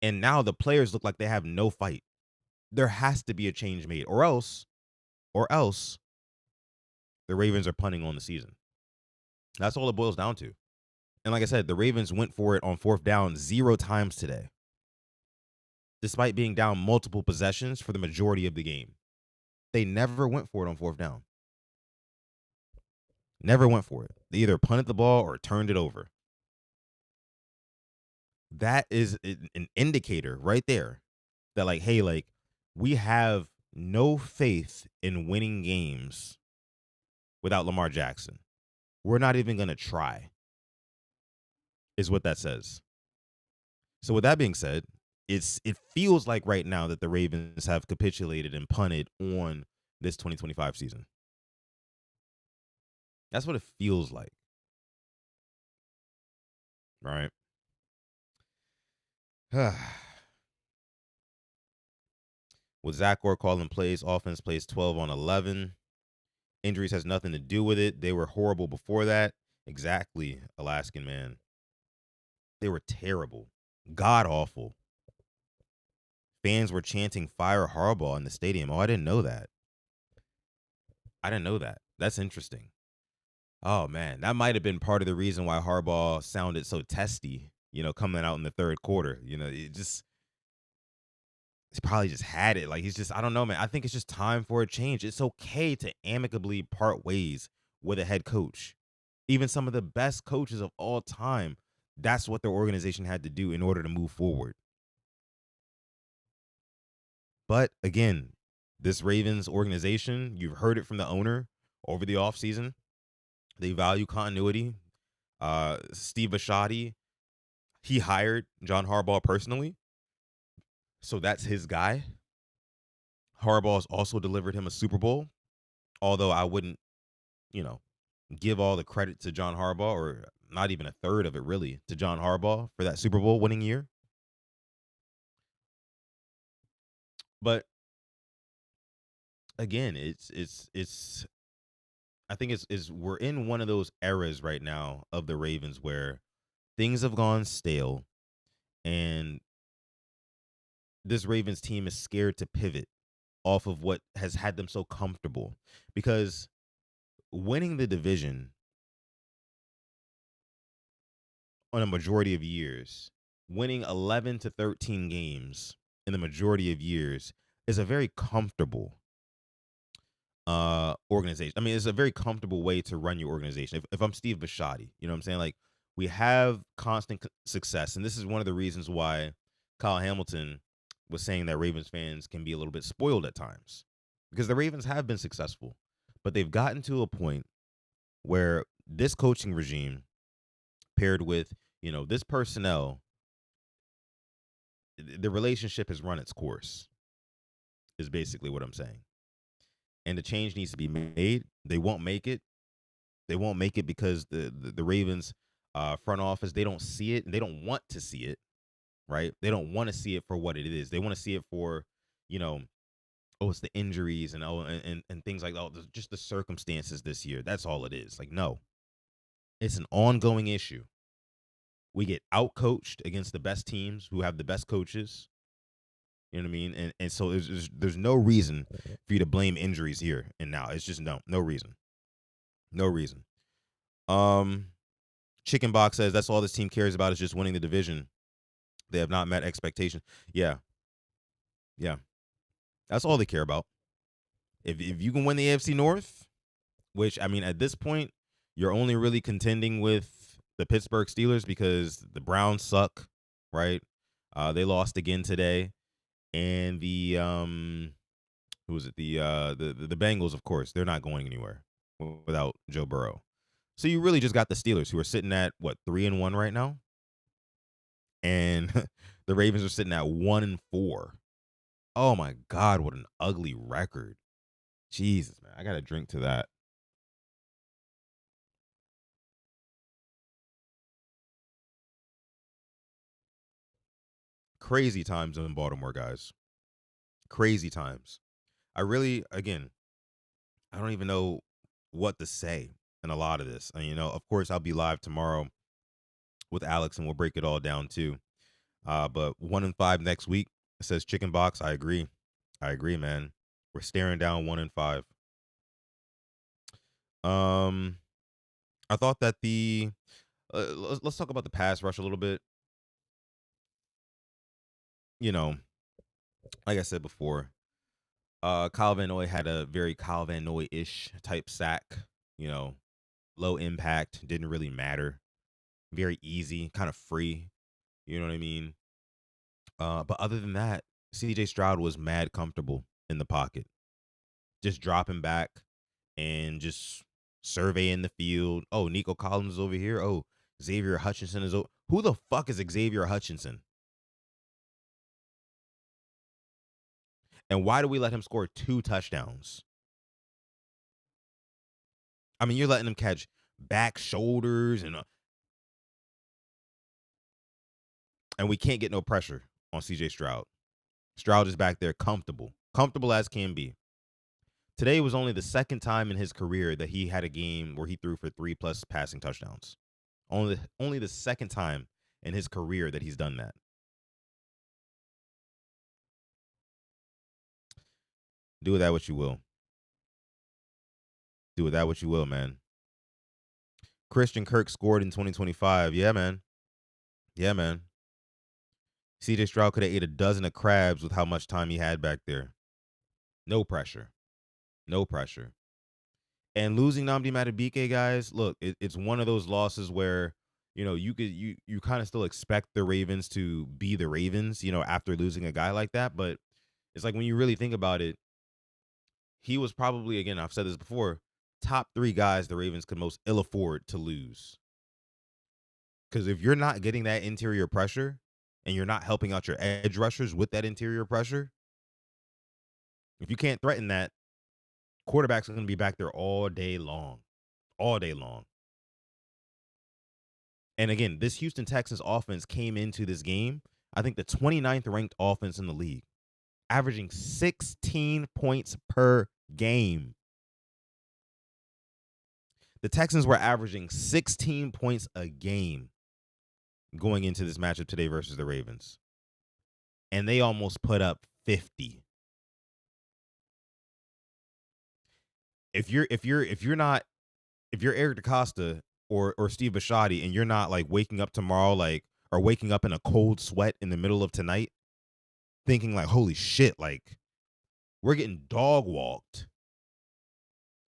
And now the players look like they have no fight. There has to be a change made, or else the Ravens are punting on the season. That's all it boils down to. And like I said, the Ravens went for it on 4th down 0 times today, despite being down multiple possessions for the majority of the game. They never went for it on 4th down. Never went for it. They either punted the ball or turned it over. That is an indicator right there that, like, hey, like, we have no faith in winning games without Lamar Jackson. We're not even going to try, is what that says. So with that being said, it feels like right now that the Ravens have capitulated and punted on this 2025 season. That's what it feels like. Right? With Zach Orr calling plays, offense plays 12 on 11. Injuries has nothing to do with it. They were horrible before that. Exactly, Alaskan man. They were terrible. God awful. Fans were chanting "Fire Harbaugh" in the stadium. Oh, I didn't know that. That's interesting. Oh, man. That might have been part of the reason why Harbaugh sounded so testy, coming out in the third quarter. He probably just had it. Like, he's just, I don't know, man. I think it's just time for a change. It's okay to amicably part ways with a head coach. Even some of the best coaches of all time, that's what their organization had to do in order to move forward. But again, this Ravens organization, you've heard it from the owner over the offseason. They value continuity. Steve Bisciotti, he hired John Harbaugh personally. So that's his guy. Harbaugh's also delivered him a Super Bowl, although I wouldn't, give all the credit to John Harbaugh, or not even a third of it really to John Harbaugh for that Super Bowl winning year. But again, it's I think it's we're in one of those eras right now of the Ravens where things have gone stale and this Ravens team is scared to pivot off of what has had them so comfortable, because winning the division on a majority of years, winning 11 to 13 games in the majority of years is a very comfortable organization. I mean, it's a very comfortable way to run your organization. If I'm Steve Bisciotti, you know what I'm saying? Like, we have constant success, and this is one of the reasons why Kyle Hamilton was saying that Ravens fans can be a little bit spoiled at times, because the Ravens have been successful. But they've gotten to a point where this coaching regime paired with, this personnel, the relationship has run its course, is basically what I'm saying. And the change needs to be made. They won't make it. They won't make it because the Ravens front office, they don't see it and they don't want to see it, right? They don't want to see it for what it is. They want to see it for, you know, oh, it's the injuries and and things like that. Oh, just the circumstances this year. That's all it is. Like, no, it's an ongoing issue. We get outcoached against the best teams who have the best coaches. You know what I mean? And so there's no reason for you to blame injuries here and now. It's just no reason. No reason. Chicken Box says that's all this team cares about is just winning the division. They have not met expectation. Yeah. Yeah. That's all they care about. If you can win the AFC North, which I mean at this point, you're only really contending with the Pittsburgh Steelers because the Browns suck, right? They lost again today. And the who was it? The Bengals, of course, they're not going anywhere without Joe Burrow. So you really just got the Steelers who are sitting at what 3-1 right now, and the Ravens are sitting at 1-4. Oh my God, what an ugly record! Jesus, man, I got to drink to that. Crazy times in Baltimore, guys. Crazy times. I really, again, I don't even know what to say in a lot of this. And, of course, I'll be live tomorrow with Alex, and we'll break it all down too. But 1-5 next week. It says Chicken Box. I agree. I agree, man. We're staring down 1-5. I thought that let's talk about the pass rush a little bit. Like I said before, Kyle Van Noy had a very Kyle Van Noy-ish type sack. Low impact, didn't really matter. Very easy, kind of free. You know what I mean? But other than that, CJ Stroud was mad comfortable in the pocket, just dropping back and just surveying the field. Oh, Nico Collins is over here. Oh, Xavier Hutchinson is over. Who the fuck is Xavier Hutchinson? And why do we let him score 2 touchdowns? I mean, you're letting him catch back shoulders and we can't get no pressure on CJ Stroud. Stroud is back there comfortable as can be. Today was only the second time in his career that he had a game where he threw for 3+ passing touchdowns. Only the second time in his career that he's done that. Do with that what you will. Do with that what you will, man. Christian Kirk scored in 2025. Yeah, man. Yeah, man. CJ Stroud could have ate a dozen of crabs with how much time he had back there. No pressure. No pressure. And losing Nnamdi Madubuike, guys, look, it's one of those losses where, you kind of still expect the Ravens to be the Ravens, after losing a guy like that. But it's like when you really think about it, he was probably, again, I've said this before, top 3 guys the Ravens could most ill afford to lose. Because if you're not getting that interior pressure and you're not helping out your edge rushers with that interior pressure, if you can't threaten that, quarterbacks are going to be back there all day long. All day long. And again, this Houston Texans offense came into this game, I think the 29th ranked offense in the league, averaging 16 points per game. The Texans were averaging 16 points a game going into this matchup today versus the Ravens. And they almost put up 50. If you're Eric DeCosta or Steve Bisciotti and you're not like waking up tomorrow or waking up in a cold sweat in the middle of tonight thinking like, holy shit, like we're getting dog walked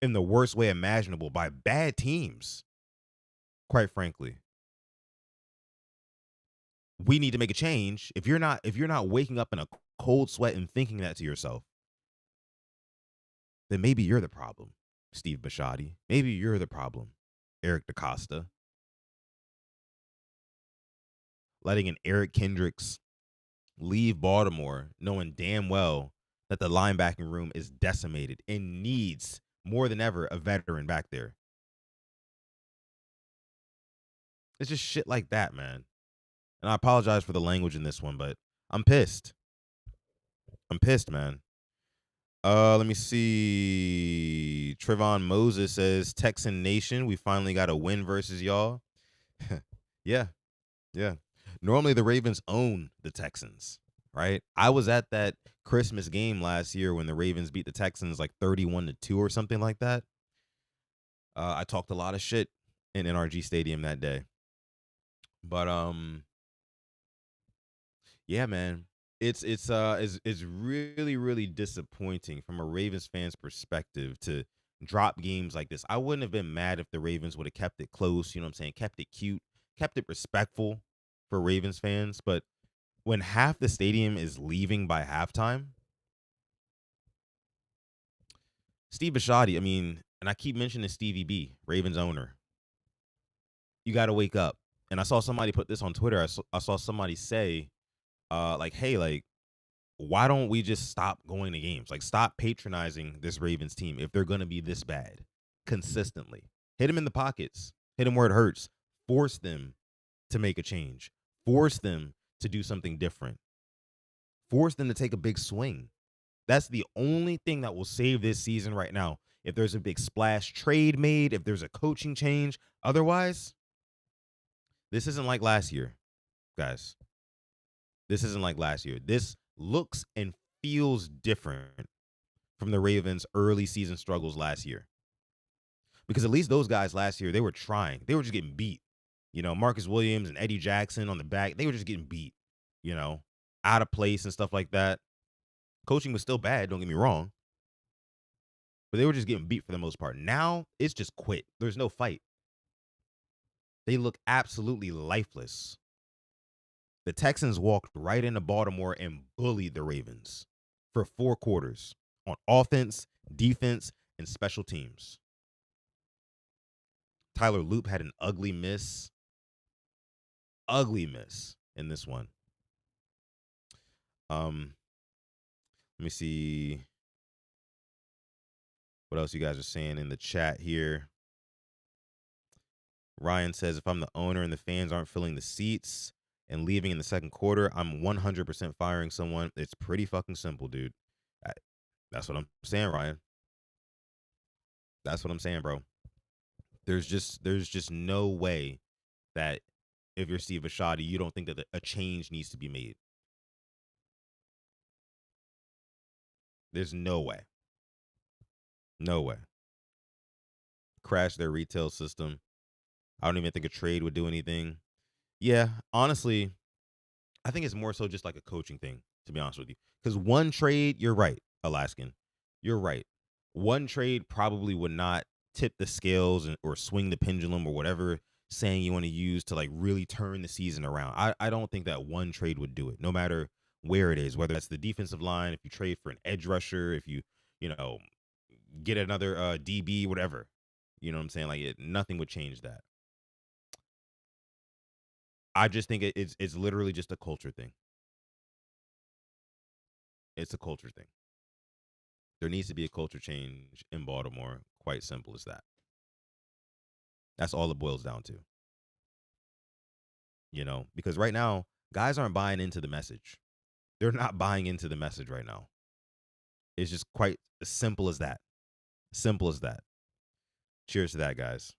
in the worst way imaginable by bad teams, quite frankly. We need to make a change. If you're not waking up in a cold sweat and thinking that to yourself, then maybe you're the problem. Steve Bisciotti. Maybe you're the problem, Eric DaCosta. Letting an Eric Kendricks leave Baltimore knowing damn well that the linebacking room is decimated and needs more than ever a veteran back there. It's just shit like that, man. And I apologize for the language in this one, but I'm pissed. I'm pissed, man. Let me see. Trevon Moses says, Texan Nation, we finally got a win versus y'all. Yeah, yeah. Normally the Ravens own the Texans, right? I was at that Christmas game last year when the Ravens beat the Texans like 31-2 or something like that. I talked a lot of shit in NRG Stadium that day. But yeah, man. It's really, really disappointing from a Ravens fan's perspective to drop games like this. I wouldn't have been mad if the Ravens would have kept it close, you know what I'm saying? Kept it cute, kept it respectful for Ravens fans. But when half the stadium is leaving by halftime, Steve Bisciotti, I mean, and I keep mentioning Stevie B, Ravens owner. You got to wake up. And I saw somebody put this on Twitter. I saw somebody say, like, hey, like, why don't we just stop going to games? Like, stop patronizing this Ravens team if they're going to be this bad consistently. Hit them in the pockets, hit them where it hurts, force them to make a change, force them to do something different, force them to take a big swing. That's the only thing that will save this season right now. If there's a big splash trade made, if there's a coaching change, otherwise, this isn't like last year, guys. This isn't like last year. This looks and feels different from the Ravens' early season struggles last year. Because at least those guys last year, they were trying. They were just getting beat. You know, Marcus Williams and Eddie Jackson on the back, they were just getting beat, you know, out of place and stuff like that. Coaching was still bad, don't get me wrong. But they were just getting beat for the most part. Now, it's just quit. There's no fight. They look absolutely lifeless. The Texans walked right into Baltimore and bullied the Ravens for 4 quarters on offense, defense, and special teams. Tyler Loop had an ugly miss in this one. Let me see what else you guys are saying in the chat here. Ryan says, if I'm the owner and the fans aren't filling the seats and leaving in the second quarter, I'm 100% firing someone. It's pretty fucking simple, dude. That's what I'm saying, Ryan. That's what I'm saying, bro. There's just no way that if you're Steve Bisciotti, you don't think that a change needs to be made. There's no way. No way. Crash their retail system. I don't even think a trade would do anything. Yeah, honestly, I think it's more so just like a coaching thing, to be honest with you. Because one trade, you're right, Alaskan. You're right. One trade probably would not tip the scales or swing the pendulum or whatever saying you want to use to like really turn the season around. I don't think that one trade would do it, no matter where it is, whether that's the defensive line, if you trade for an edge rusher, if you know, get another DB, whatever. You know what I'm saying? Like nothing would change that. I just think it's literally just a culture thing. It's a culture thing. There needs to be a culture change in Baltimore. Quite simple as that. That's all it boils down to. You know, because right now, guys aren't buying into the message. They're not buying into the message right now. It's just quite as simple as that. Simple as that. Cheers to that, guys.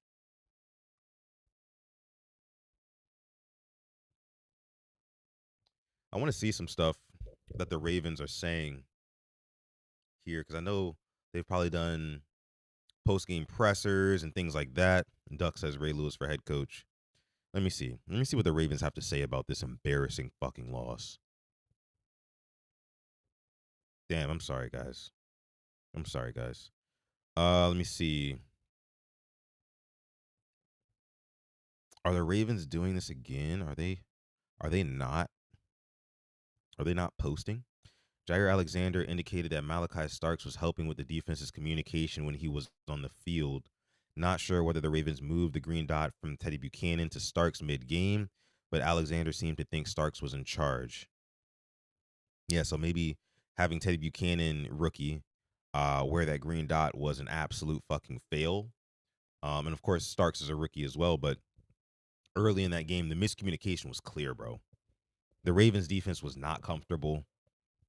I want to see some stuff that the Ravens are saying here because I know they've probably done post game pressers and things like that. Duck says Ray Lewis for head coach. Let me see. Let me see what the Ravens have to say about this embarrassing fucking loss. Damn, I'm sorry, guys. I'm sorry, guys. Let me see. Are the Ravens doing this again? Are they not? Are they not posting? Jair Alexander indicated that Malachi Starks was helping with the defense's communication when he was on the field. Not sure whether the Ravens moved the green dot from Teddy Buchanan to Starks mid-game, but Alexander seemed to think Starks was in charge. Yeah, so maybe having Teddy Buchanan, rookie, wear that green dot was an absolute fucking fail. And of course, Starks is a rookie as well, but early in that game, the miscommunication was clear, bro. The Ravens defense was not comfortable.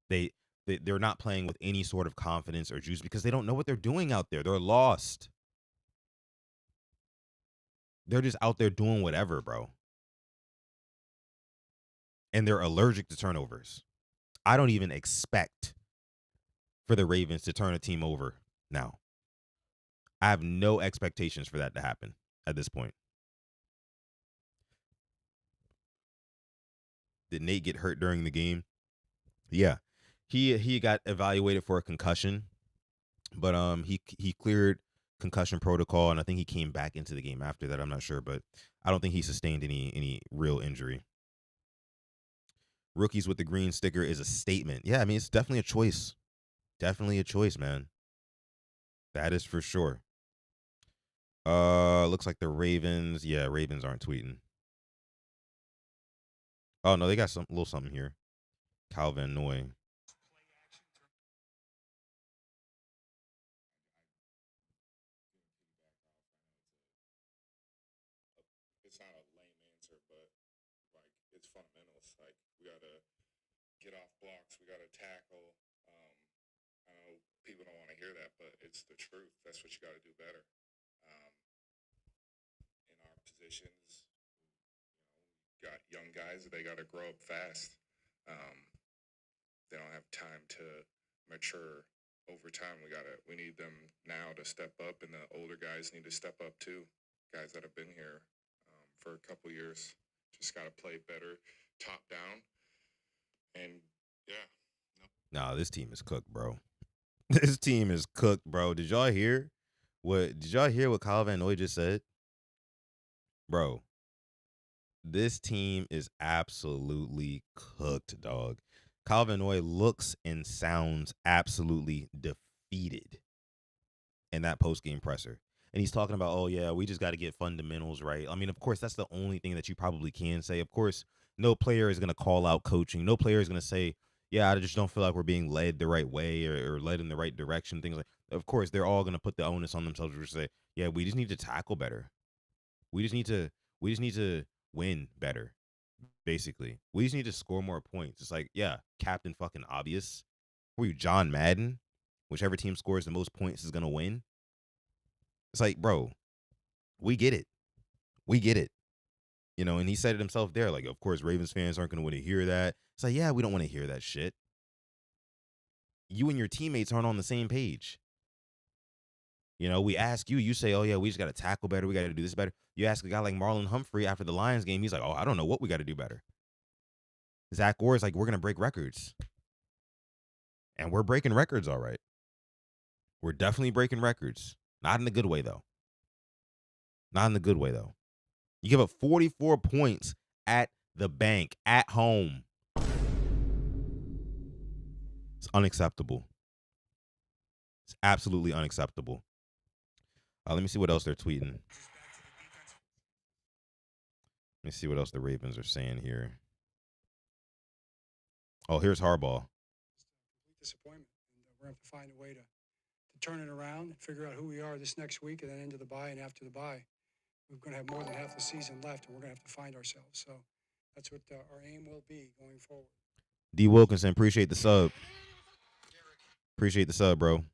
They, they're not playing with any sort of confidence or juice because they don't know what they're doing out there. They're lost. They're just out there doing whatever, bro. And they're allergic to turnovers. I don't even expect for the Ravens to turn a team over now. I have no expectations for that to happen at this point. Did Nate get hurt during the game? Yeah. He got evaluated for a concussion, but he cleared concussion protocol, and I think he came back into the game after that. I'm not sure, but I don't think he sustained any real injury. Rookies with the green sticker is a statement. Yeah, I mean, it's definitely a choice. Definitely a choice, man. That is for sure. Looks like the Ravens. Yeah, Ravens aren't tweeting. Oh no, they got some little something here. Calvin Noy. It's not a lame answer, but like it's fundamentals. Like we gotta get off blocks. We gotta tackle. I know people don't want to hear that, but it's the truth. That's what you got to do better. Um, in our positions, got young guys. They got to grow up fast. Um, they don't have time to mature over time. We need them now to step up, and the older guys need to step up too. Guys that have been here for a couple years just got to play better, top down, and yeah. Nah, this team is cooked, bro. This team is cooked, bro. Did y'all hear what Kyle Van Noy just said? Bro, this team is absolutely cooked, dog. Kyle Van Noy looks and sounds absolutely defeated in that post game presser. And he's talking about, oh yeah, we just got to get fundamentals right. I mean, of course, that's the only thing that you probably can say. Of course, no player is going to call out coaching. No player is going to say, yeah, I just don't feel like we're being led the right way or led in the right direction. Things like, of course, they're all going to put the onus on themselves to say, yeah, we just need to tackle better. We just need to win better. Basically, we just need to score more points. It's like, yeah, Captain fucking obvious. Were you John Madden? Whichever team scores the most points is going to win. It's like, bro, we get it. We get it. You know, and he said it himself there. Like, of course, Ravens fans aren't going to want to hear that. It's like, yeah, we don't want to hear that shit. You and your teammates aren't on the same page. You know, we ask you, you say, oh, yeah, we just got to tackle better. We got to do this better. You ask a guy like Marlon Humphrey after the Lions game, he's like, oh, I don't know what we got to do better. Zach Orr is like, we're going to break records. And we're breaking records, all right. We're definitely breaking records. Not in the good way, though. Not in the good way, though. You give up 44 points at the bank, at home. It's unacceptable. It's absolutely unacceptable. Let me see what else they're tweeting. Let me see what else the Ravens are saying here. Oh, here's Harbaugh. Disappointment. And we're going to have to find a way to turn it around, figure out who we are this next week, and then into the bye and after the bye. We're going to have more than half the season left, and we're going to have to find ourselves. So that's what our aim will be going forward. D. Wilkinson, appreciate the sub. Appreciate the sub, bro.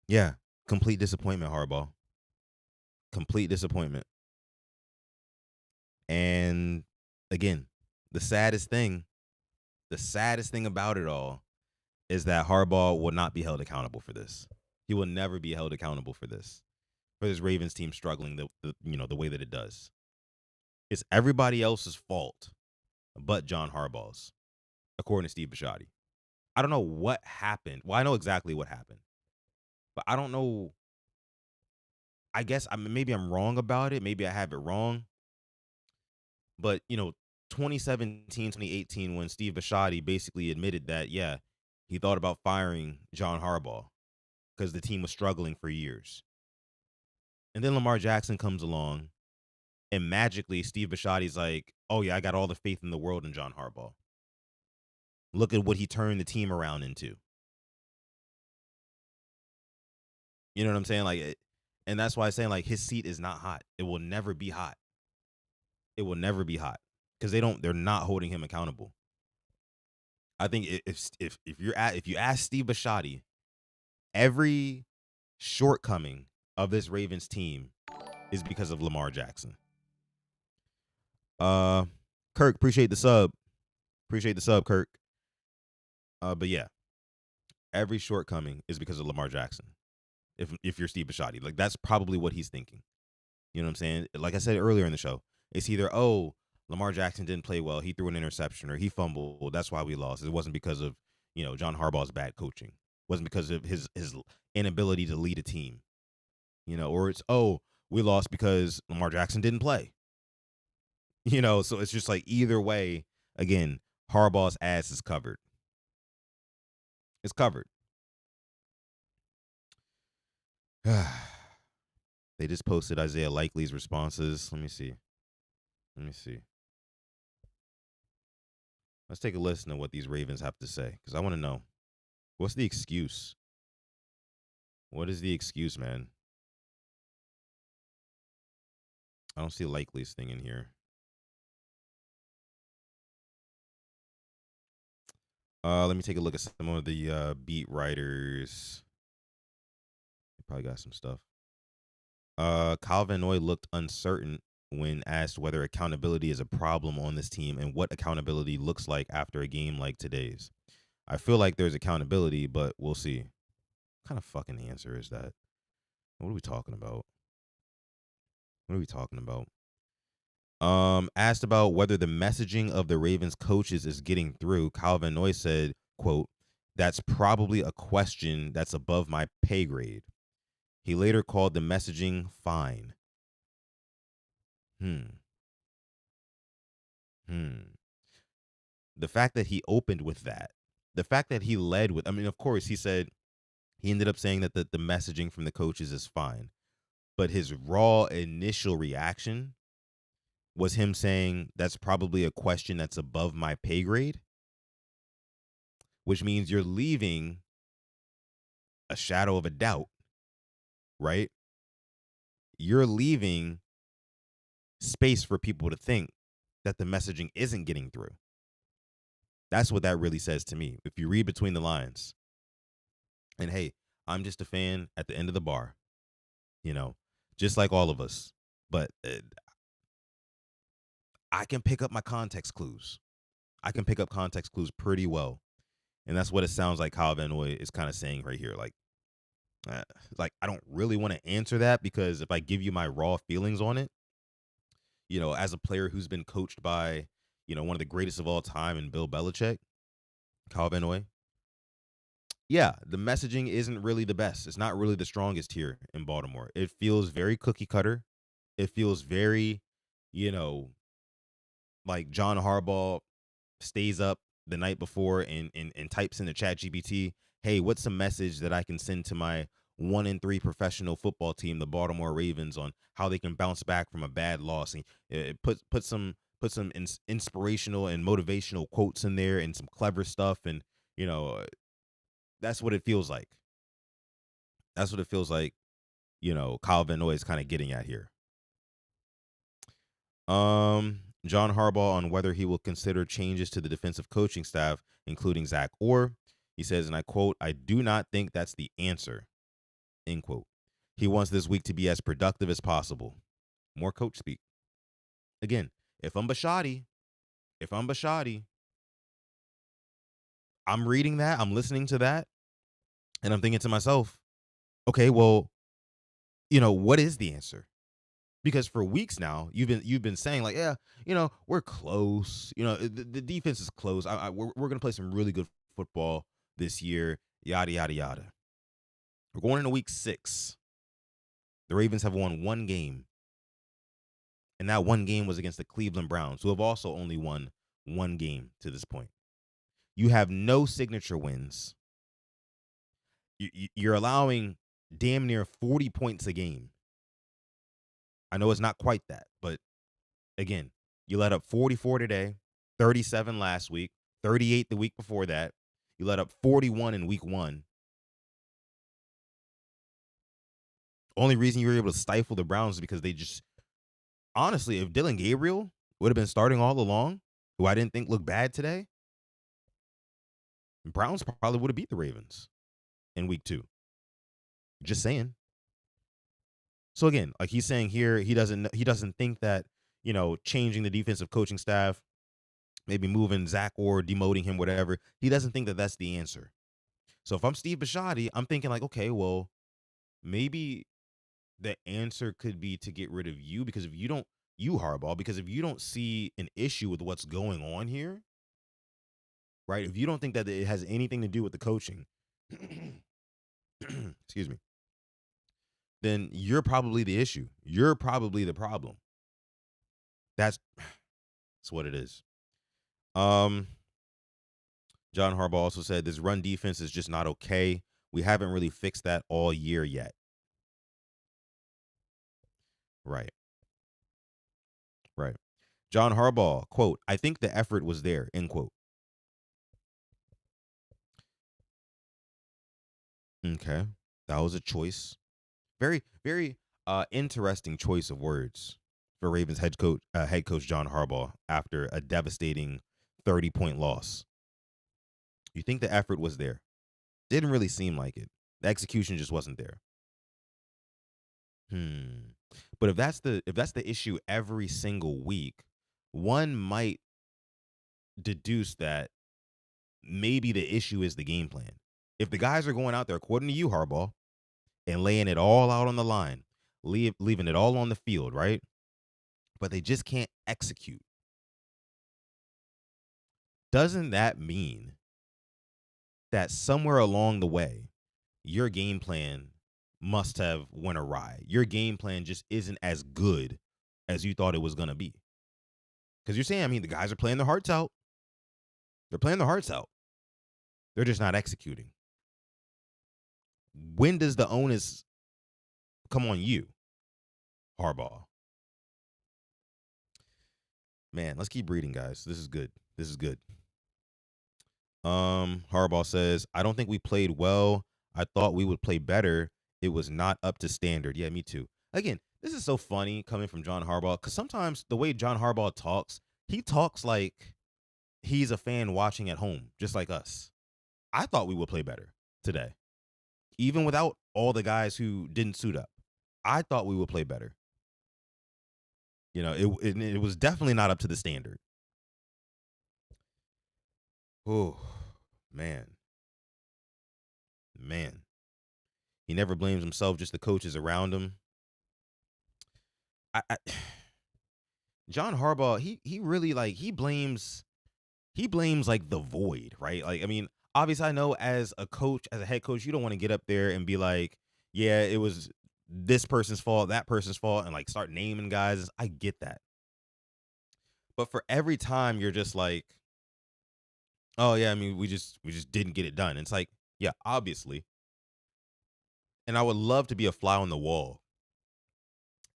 Yeah, complete disappointment, Harbaugh. Complete disappointment. And again, the saddest thing about it all is that Harbaugh will not be held accountable for this. He will never be held accountable for this. For this Ravens team struggling the way that it does. It's everybody else's fault but John Harbaugh's, according to Steve Bisciotti. I don't know what happened. Well, I know exactly what happened. But I don't know. Maybe I'm wrong about it. Maybe I have it wrong. But, 2017, 2018, when Steve Bisciotti basically admitted that, yeah, he thought about firing John Harbaugh because the team was struggling for years. And then Lamar Jackson comes along, and magically Steve Bisciotti's like, oh, yeah, I got all the faith in the world in John Harbaugh. Look at what he turned the team around into. You know what I'm saying? And that's why I'm saying, like, his seat is not hot. It will never be hot. It will never be hot because they're not holding him accountable. I think if you ask Steve Bisciotti, every shortcoming of this Ravens team is because of Lamar Jackson. Kirk, appreciate the sub. Appreciate the sub, Kirk. But yeah, every shortcoming is because of Lamar Jackson. If you're Steve Bisciotti, like that's probably what he's thinking. You know what I'm saying? Like I said earlier in the show, it's either, oh, Lamar Jackson didn't play well, he threw an interception, or he fumbled, that's why we lost. It wasn't because of, John Harbaugh's bad coaching. It wasn't because of his inability to lead a team. Or it's, oh, we lost because Lamar Jackson didn't play. So it's just like either way, again, Harbaugh's ass is covered. It's covered. They just posted Isaiah Likely's responses. Let me see. Let's take a listen to what these Ravens have to say, because I want to know, what's the excuse? What is the excuse, man? I don't see Likely's thing in here. Let me take a look at some of the beat writers. They probably got some stuff. Kyle Van Noy looked uncertain when asked whether accountability is a problem on this team and what accountability looks like after a game like today's. I feel like there's accountability, but we'll see. What kind of fucking answer is that? What are we talking about? Asked about whether the messaging of the Ravens coaches is getting through, Kyle Van Noy said, quote, "That's probably a question that's above my pay grade." He later called the messaging fine. The fact that he opened with that, the fact that he led with, I mean, of course, he ended up saying that the messaging from the coaches is fine. But his raw initial reaction was him saying that's probably a question that's above my pay grade, which means you're leaving a shadow of a doubt, right? You're leaving space for people to think that the messaging isn't getting through. That's what that really says to me. If you read between the lines, and hey, I'm just a fan at the end of the bar, just like all of us. But I can pick up my context clues. I can pick up context clues pretty well. And that's what it sounds like Kyle Van Noy is kind of saying right here. Like I don't really want to answer that, because if I give you my raw feelings on it, as a player who's been coached by, one of the greatest of all time in Bill Belichick, Kyle Van Noy, yeah, the messaging isn't really the best. It's not really the strongest here in Baltimore. It feels very cookie cutter. It feels very, like John Harbaugh stays up the night before and types in the chat GPT, hey, what's a message that I can send to my 1-3 professional football team, the Baltimore Ravens, on how they can bounce back from a bad loss? And put some inspirational and motivational quotes in there and some clever stuff. And, that's what it feels like. That's what it feels like, Kyle Van Noy is kind of getting at here. John Harbaugh on whether he will consider changes to the defensive coaching staff, including Zach Orr. He says, and I quote, "I do not think that's the answer," end quote. He wants this week to be as productive as possible. More coach speak. Again, if I'm Bisciotti, I'm reading that, I'm listening to that, and I'm thinking to myself, okay, well, what is the answer? Because for weeks now, you've been saying like, yeah, we're close. The defense is close. We're gonna play some really good football this year. Yada yada yada. We're going into week 6. The Ravens have won one game. And that one game was against the Cleveland Browns, who have also only won one game to this point. You have no signature wins. You're allowing damn near 40 points a game. I know it's not quite that, but again, you let up 44 today, 37 last week, 38 the week before that. You let up 41 in week 1. Only reason you were able to stifle the Browns is because they just, honestly, if Dylan Gabriel would have been starting all along, who I didn't think looked bad today, Browns probably would have beat the Ravens in week 2. Just saying. So again, like he's saying here, he doesn't think that, changing the defensive coaching staff, maybe moving Zach or demoting him, whatever, he doesn't think that that's the answer. So if I'm Steve Bisciotti, I'm thinking like, okay, well, maybe the answer could be to get rid of you, because if you don't, Harbaugh, because if you don't see an issue with what's going on here, right? If you don't think that it has anything to do with the coaching, excuse me, then you're probably the issue. You're probably the problem. That's what it is. John Harbaugh also said this run defense is just not okay. We haven't really fixed that all year yet. Right. Right. John Harbaugh, quote, I think the effort was there, end quote. Okay. That was a choice. Very, very interesting choice of words for Ravens head coach John Harbaugh after a devastating 30-point loss. You think the effort was there. Didn't really seem like it. The execution just wasn't there. But if that's the issue every single week, one might deduce that maybe the issue is the game plan. If the guys are going out there, according to you, Harbaugh, and laying it all out on the line, leaving it all on the field, right? But they just can't execute. Doesn't that mean that somewhere along the way, your game plan must have went awry? Your game plan just isn't as good as you thought it was going to be. Because you're saying, I mean, the guys are playing their hearts out. They're playing their hearts out. They're just not executing. When does the onus come on you, Harbaugh? Man, let's keep reading, guys. This is good. This is good. Harbaugh says, I don't think we played well. I thought we would play better. It was not up to standard. Yeah, me too. Again, this is so funny coming from John Harbaugh, because sometimes the way John Harbaugh talks, he talks like he's a fan watching at home, just like us. I thought we would play better today, even without all the guys who didn't suit up. I thought we would play better. It was definitely not up to the standard. Oh, man. He never blames himself, just the coaches around him. John Harbaugh, he really he blames like the void, right? Like, I mean, obviously I know as a coach, as a head coach, you don't want to get up there and be like, yeah, it was this person's fault, that person's fault, and like start naming guys. I get that. But for every time you're just like, oh yeah, I mean, we just didn't get it done. It's like, yeah, obviously. And I would love to be a fly on the wall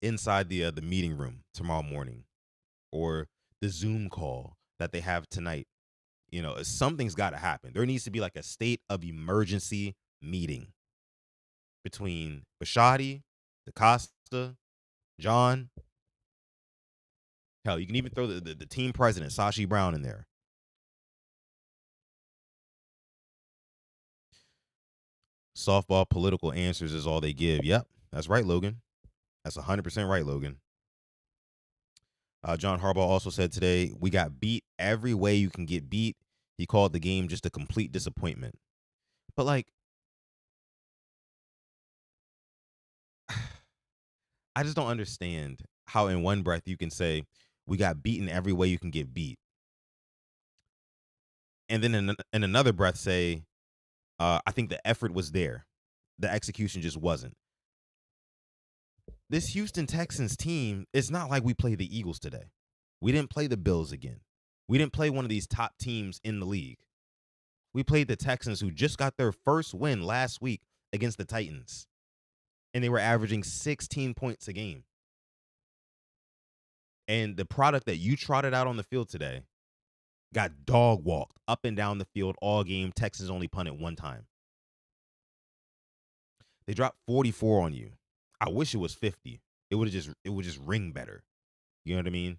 inside the meeting room tomorrow morning, or the Zoom call that they have tonight. Something's got to happen. There needs to be like a state of emergency meeting between Bisciotti, DaCosta, John. Hell, you can even throw the team president, Sashi Brown, in there. Softball political answers is all they give. Yep, that's right, Logan. That's 100% right, Logan. John Harbaugh also said today, we got beat every way you can get beat. He called the game just a complete disappointment. But like, I just don't understand how in one breath you can say, we got beaten every way you can get beat, and then in another breath say, I think the effort was there. The execution just wasn't. this Houston Texans team, it's not like we played the Eagles today. We didn't play the Bills again. We didn't play one of these top teams in the league. We played the Texans, who just got their first win last week against the Titans, and they were averaging 16 points a game. And the product that you trotted out on the field today got dog walked up and down the field all game. Texans only punted one time. They dropped 44 on you. I wish it was 50. It would just ring better. You know what I mean?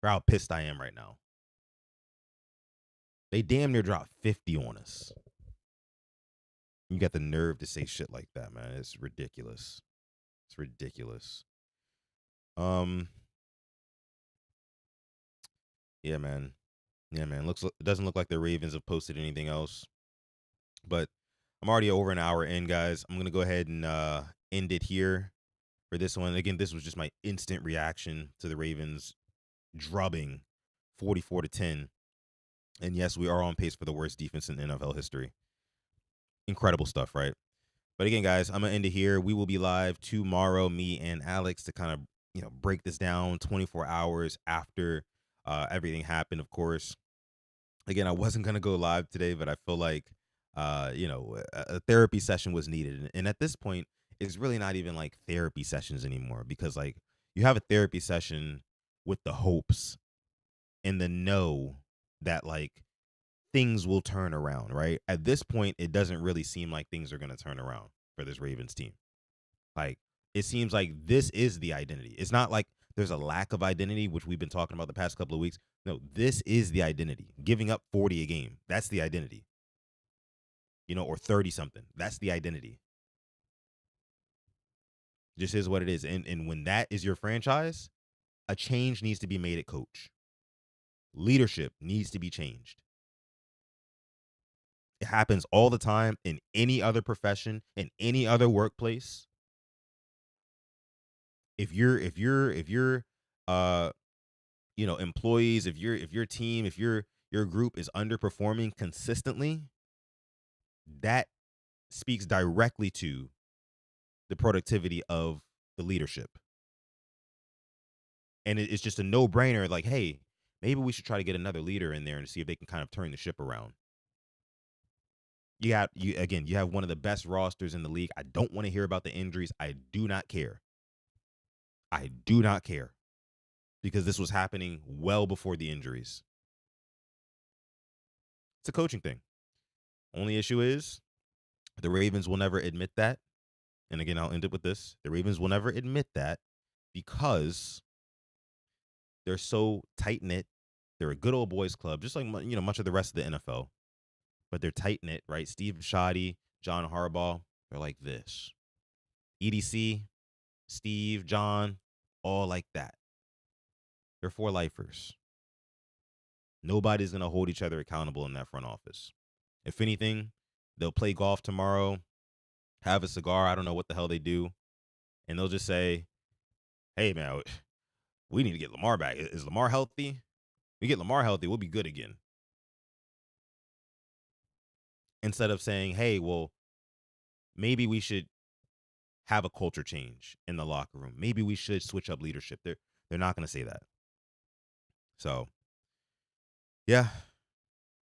For how pissed I am right now. They damn near dropped 50 on us. You got the nerve to say shit like that, man. It's ridiculous. It's ridiculous. Yeah, man. Yeah, man. It doesn't look like the Ravens have posted anything else. But I'm already over an hour in, guys. I'm gonna go ahead and end it here for this one. Again, this was just my instant reaction to the Ravens drubbing 44-10. And yes, we are on pace for the worst defense in NFL history. Incredible stuff, right? But again, guys, I'm gonna end it here. We will be live tomorrow, me and Alex, to kind of break this down 24 hours after everything happened. Of course, again, I wasn't gonna go live today, but I feel like a therapy session was needed, and at this point, it's really not even like therapy sessions anymore, because like you have a therapy session with the hopes and the know that like things will turn around, right? At this point, it doesn't really seem like things are going to turn around for this Ravens team. Like, it seems like this is the identity. It's not like there's a lack of identity, which we've been talking about the past couple of weeks. No, this is the identity. Giving up 40 a game, that's the identity. Or 30 something. That's the identity. Just is what it is. And when that is your franchise, a change needs to be made at coach. Leadership needs to be changed. It happens all the time in any other profession, in any other workplace. If your employees, if your team, if your group is underperforming consistently, that speaks directly to the productivity of the leadership. And it's just a no-brainer, like, hey, maybe we should try to get another leader in there and see if they can kind of turn the ship around. You have one of the best rosters in the league. I don't want to hear about the injuries. I do not care. I do not care, because this was happening well before the injuries. It's a coaching thing. Only issue is the Ravens will never admit that. And again, I'll end it with this. The Ravens will never admit that because they're so tight-knit. They're a good old boys club, just like much of the rest of the NFL. But they're tight-knit, right? Steve Bisciotti, John Harbaugh, they're like this. EDC, Steve, John, all like that. They're for lifers. Nobody's going to hold each other accountable in that front office. If anything, they'll play golf tomorrow, have a cigar. I don't know what the hell they do. And they'll just say, hey, man, we need to get Lamar back. Is Lamar healthy? We get Lamar healthy, we'll be good again. Instead of saying, hey, well, maybe we should have a culture change in the locker room. Maybe we should switch up leadership. They're not going to say that. So, yeah,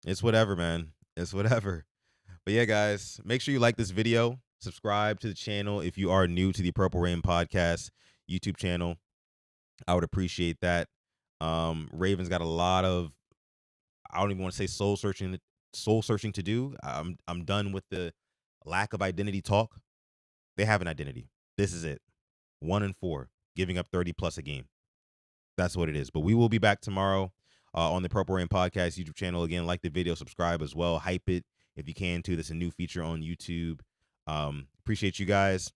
it's whatever, man. It's whatever. But yeah, guys, make sure you like this video. Subscribe to the channel if you are new to the Purple Rain Podcast YouTube channel. I would appreciate that. Ravens got a lot of, I don't even want to say soul searching to do. I'm done with the lack of identity talk. They have an identity. This is it. 1-4, giving up 30 plus a game. That's what it is. But we will be back tomorrow on the Purple Rain Podcast YouTube channel. Again, like the video, subscribe as well. Hype it if you can too. That's a new feature on YouTube. Appreciate you guys.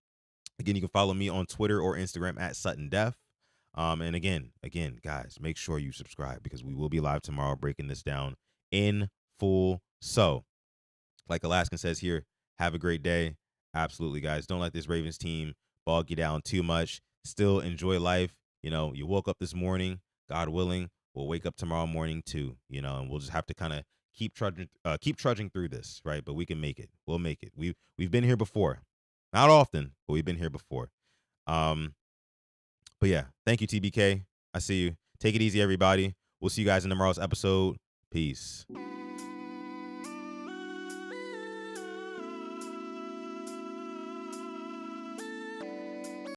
Again, you can follow me on Twitter or Instagram at Sutton Def. And again, guys, make sure you subscribe, because we will be live tomorrow breaking this down in full. So, like Alaskan says here, have a great day. Absolutely, guys. Don't let this Ravens team bog you down too much. Still enjoy life. You woke up this morning, God willing, we'll wake up tomorrow morning too, and we'll just have to kind of keep trudging through this, right? But we can make it. We'll make it. We've been here before. Not often, but we've been here before. But yeah, thank you, TBK. I see you. Take it easy, everybody. We'll see you guys in tomorrow's episode. Peace.